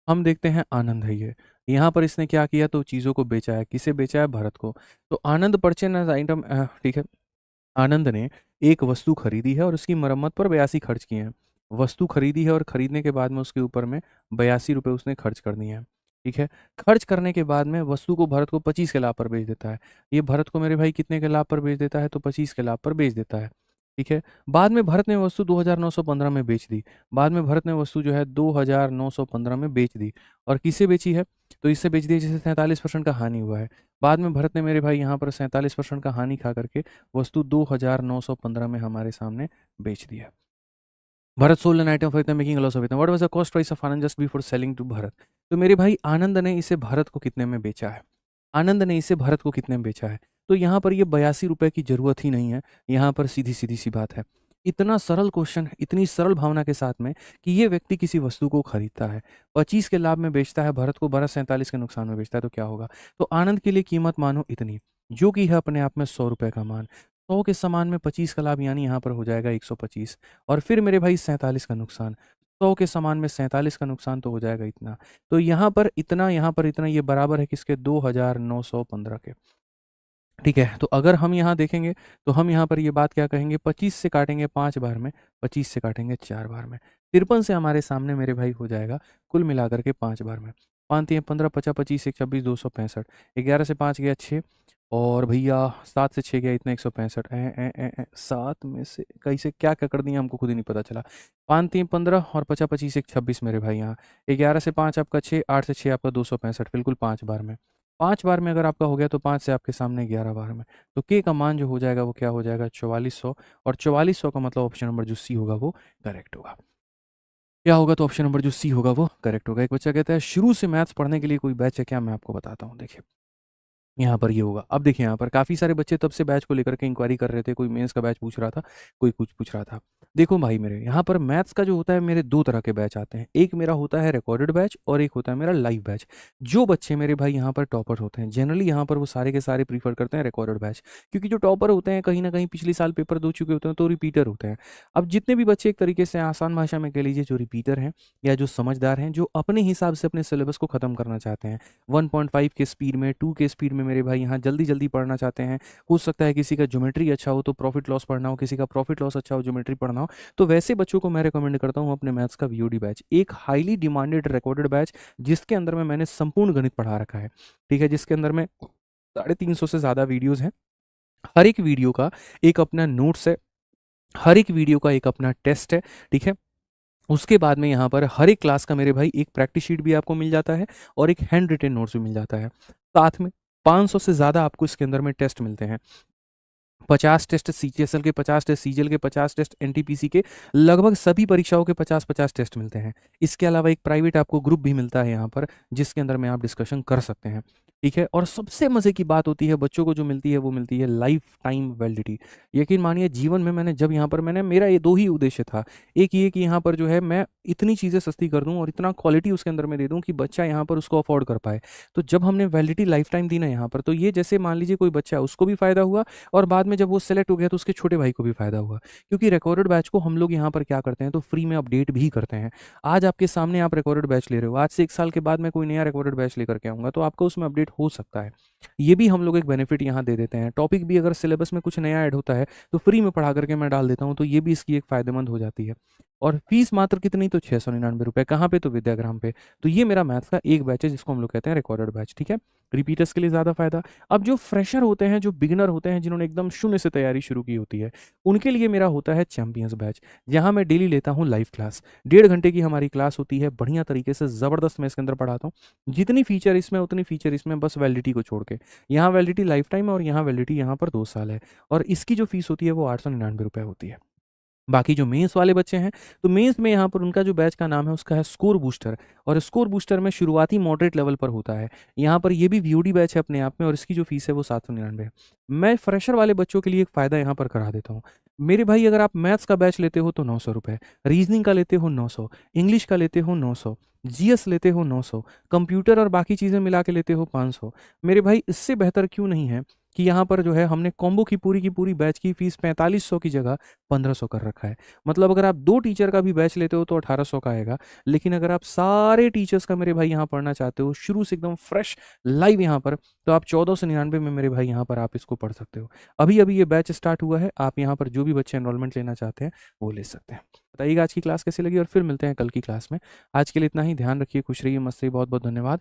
हम देखते हैं आनंद है ये। यहाँ पर इसने क्या किया, तो चीज़ों को बेचा है। किसे बेचा है? भरत को। तो आनंद परचेज एज आइटम, ठीक है। आनंद ने एक वस्तु खरीदी है और उसकी मरम्मत पर 82 खर्च किए हैं। वस्तु खरीदी है और खरीदने के बाद में उसके ऊपर में 82 रुपये उसने खर्च कर दिए हैं। ठीक है, खर्च करने के बाद में वस्तु को भरत को 25 के लाभ पर बेच देता है। ये भरत को मेरे भाई कितने के लाभ पर बेच देता है? तो 25 के लाभ पर बेच देता है। ठीक है, बाद में भरत ने वस्तु 2915 में बेच दी। बाद में भरत ने वस्तु जो है 2915 में बेच दी। और किसे बेची है? तो इससे बेच दी जिससे 47% का हानि हुआ है। बाद में भरत ने मेरे भाई यहाँ पर 47% का हानि खा करके वस्तु 2915 में हमारे सामने बेच दिया। Bharat sold an item for इतना मेकिंग लॉस ऑफ इतना, what was the cost price of Anand just before selling to Bharat? तो मेरे भाई आनंद ने इसे भरत को कितने में बेचा है? आनंद ने इसे भरत को कितने में बेचा है? तो यहाँ पर ये 82 रुपये की जरूरत ही नहीं है। यहाँ पर सीधी सीधी सी बात है। इतना सरल क्वेश्चन, इतनी सरल भावना के साथ में कि ये व्यक्ति किसी वस्तु को खरीदता है, 25 के लाभ में बेचता है, भरत को भरत 47 के नुकसान में बेचता है, तो क्या होगा? तो आनंद के लिए कीमत मानो इतनी, जो कि है अपने आप में 100 रुपये का मान। 100 के समान में 25 का लाभ, यानी यहाँ पर हो जाएगा 125। और फिर मेरे भाई 47 का नुकसान, 100 के समान में 47 का नुकसान, तो हो जाएगा इतना। तो यहाँ पर इतना, यहाँ पर इतना, ये बराबर है किसके? 2915 के। ठीक है, तो अगर हम यहाँ देखेंगे तो हम यहाँ पर ये बात क्या कहेंगे? 25 से काटेंगे 5 बार में, 25 से काटेंगे 4 बार में, 53 से हमारे सामने मेरे भाई हो जाएगा कुल मिलाकर के 5 बार में। 5 3 15, 50 25 1 26 265। 11 से 5 गया 6, और भैया 7 से 6 गया इतना 165। 7 में से कैसे क्या क्या कर दिया हमको खुद ही नहीं पता चला। 5 3 15 और 50 25 1 26 मेरे भाई यहाँ। 11 से 5 आपका 6, 8 से 6 आपका 265, बिल्कुल 5 बार में। 5 बार में अगर आपका हो गया तो 5 से आपके सामने 11 बार में। तो के का मान जो हो जाएगा वो क्या हो जाएगा? 4400। और 4400 का मतलब ऑप्शन नंबर जो सी होगा वो करेक्ट होगा। क्या होगा? तो ऑप्शन नंबर जो सी होगा वो करेक्ट होगा। एक बच्चा कहता है शुरू से मैथ्स पढ़ने के लिए कोई बैच है क्या? मैं आपको बताता हूँ, देखिए यहाँ पर ये होगा। अब देखिए यहाँ पर काफ़ी सारे बच्चे तब से बैच को लेकर के इंक्वायरी कर रहे थे, कोई मेंस का बैच पूछ रहा था, कोई कुछ पूछ रहा था। देखो भाई मेरे यहाँ पर मैथ्स का जो होता है, मेरे 2 तरह के बैच आते हैं। एक मेरा होता है रिकॉर्डेड बैच और एक होता है मेरा लाइव बैच। जो बच्चे मेरे भाई यहाँ पर टॉपर होते हैं, जनरली यहाँ पर वो सारे के सारे प्रीफर करते हैं रिकॉर्डेड बैच, क्योंकि जो टॉपर होते हैं कहीं न कहीं पिछले साल पेपर दे चुके होते हैं, तो रिपीटर होते हैं। अब जितने भी बच्चे एक तरीके से आसान भाषा में कह लीजिए जो रिपीटर हैं या जो समझदार हैं, जो अपने हिसाब से अपने सिलेबस को ख़त्म करना चाहते हैं, 1.5 के स्पीड में, 2 के स्पीड में मेरे भाई यहाँ जल्दी-जल्दी पढ़ना चाहते हैं। हो सकता है किसी का ज्योमेट्री अच्छा हो तो प्रॉफिट लॉस पढ़ना हो, किसी का प्रॉफिट लॉस अच्छा हो ज्योमेट्री पढ़ना हो, तो वैसे बच्चों को मैं रिकमेंड करता हूँ अपने मैथ्स का वीओडी बैच। एक हाईली डिमांडेड रिकॉर्डेड बैच जिसके अंदर में मैंने संपूर्ण गणित पढ़ा रखा है। ठीक है, जिसके अंदर में 350 से ज़्यादा वीडियोज़ हैं। हर एक वीडियो का एक अपना नोट्स है, हर एक वीडियो का एक अपना टेस्ट है। ठीक है? उसके बाद में यहाँ पर हर एक क्लास का मेरे भाई एक प्रैक्टिस शीट भी आपको मिल जाता है और एक हैंड रिटेन नोट्स भी मिल जाता है। साथ में 500 से ज़्यादा आपको इसके अंदर में टेस्ट मिलते हैं। 50 टेस्ट सीजीएसएल के, 50 टेस्ट सीजीएल के, 50 टेस्ट एनटीपीसी के, लगभग सभी परीक्षाओं के 50-50 टेस्ट मिलते हैं। इसके अलावा एक प्राइवेट आपको ग्रुप भी मिलता है यहाँ पर, जिसके अंदर में आप डिस्कशन कर सकते हैं। ठीक है, और सबसे मज़े की बात होती है बच्चों को जो मिलती है, वो मिलती है लाइफ टाइम वैलिडिटी। यकीन मानिए जीवन में मैंने जब यहाँ पर मेरा ये 2 ही उद्देश्य था। एक ये कि यहाँ पर जो है मैं इतनी चीज़ें सस्ती कर दूँ और इतना क्वालिटी उसके अंदर में दे दूँ कि बच्चा यहाँ पर उसको अफोर्ड कर पाए। तो जब हमने वैलिडिटी लाइफ टाइम दी ना यहाँ पर, तो ये जैसे मान लीजिए कोई बच्चा है उसको भी फ़ायदा हुआ, और बाद में जब वो सेलेक्ट हो गया तो उसके छोटे भाई को भी फ़ायदा हुआ। क्योंकि रिकॉर्डेड बैच को हम लोग यहाँ पर क्या करते हैं, तो फ्री में अपडेट भी करते हैं। आज आपके सामने आप रिकॉर्डेड बैच ले रहे हो, आज से 1 साल के बाद मैं कोई नया रिकॉर्डेड बैच लेकर के आऊँगा, तो आपका उसमें अपडेट हो सकता है। ये भी हम लोग एक बेनिफिट यहाँ दे देते हैं। टॉपिक भी अगर सिलेबस में कुछ नया ऐड होता है तो फ्री में पढ़ा करके मैं डाल देता हूँ, तो ये भी इसकी एक फ़ायदेमंद हो जाती है। और फीस मात्र कितनी? तो 699 रुपये। कहाँ पे? तो विद्याग्राम पे। तो ये मेरा मैथ्स का एक बैच है जिसको हम लोग कहते हैं रिकॉर्डेड बैच। ठीक है, रिपीटर्स के लिए ज़्यादा फ़ायदा। अब जो फ्रेशर होते हैं, जो बिगिनर होते हैं, जिन्होंने एकदम शून्य से तैयारी शुरू की होती है, उनके लिए मेरा होता है चैंपियंस बैच, जहाँ मैं डेली लेता हूँ लाइव क्लास। 1.5 घंटे की हमारी क्लास होती है, बढ़िया तरीके से ज़बरदस्त मैं इसके अंदर पढ़ाता हूँ। जितनी फीचर इसमें उतनी फीचर इसमें, बस वैलिडिटी को छोड़ के। यहाँ वैलिडिटी लाइफ टाइम है और यहाँ वैलिडिटी यहाँ पर 2 साल है, और इसकी जो फीस होती है वो 899 रुपये होती है। बाकी जो मेंस वाले बच्चे हैं, तो मेंस में यहाँ पर उनका जो बैच का नाम है उसका है स्कोर बूस्टर, और स्कोर बूस्टर में शुरुआती मॉडरेट लेवल पर होता है। यहाँ पर ये भी वीओडी बैच है अपने आप में, और इसकी जो फीस है वो 799 है। मैं फ्रेशर वाले बच्चों के लिए एक फ़ायदा यहाँ पर करा देता हूँ। मेरे भाई, अगर आप मैथ्स का बैच लेते हो तो 900 रुपये, रीजनिंग का लेते हो 900, इंग्लिश का लेते हो 900, जीएस लेते हो 900, कंप्यूटर और बाकी चीज़ें मिला के लेते हो 500। मेरे भाई, इससे बेहतर क्यों नहीं है कि यहाँ पर जो है हमने कॉम्बो की पूरी बैच की फीस 4500 की जगह 1500 कर रखा है। मतलब अगर आप 2 टीचर का भी बैच लेते हो तो 1800 का आएगा। लेकिन अगर आप सारे टीचर्स का मेरे भाई यहाँ पढ़ना चाहते हो, शुरू से एकदम फ्रेश लाइव यहाँ पर, तो आप 1499 में मेरे भाई यहाँ पर आप इसको पढ़ सकते हो। अभी-अभी ये बैच स्टार्ट हुआ है, आप यहाँ पर जो भी बच्चे एनरोलमेंट लेना चाहते हैं, वो ले सकते हैं। बताइएगा आज की क्लास कैसी लगी, और फिर मिलते हैं कल की क्लास में। आज के लिए इतना ही, ध्यान रखिए, खुश रहिए, मस्त रहिए, बहुत-बहुत धन्यवाद।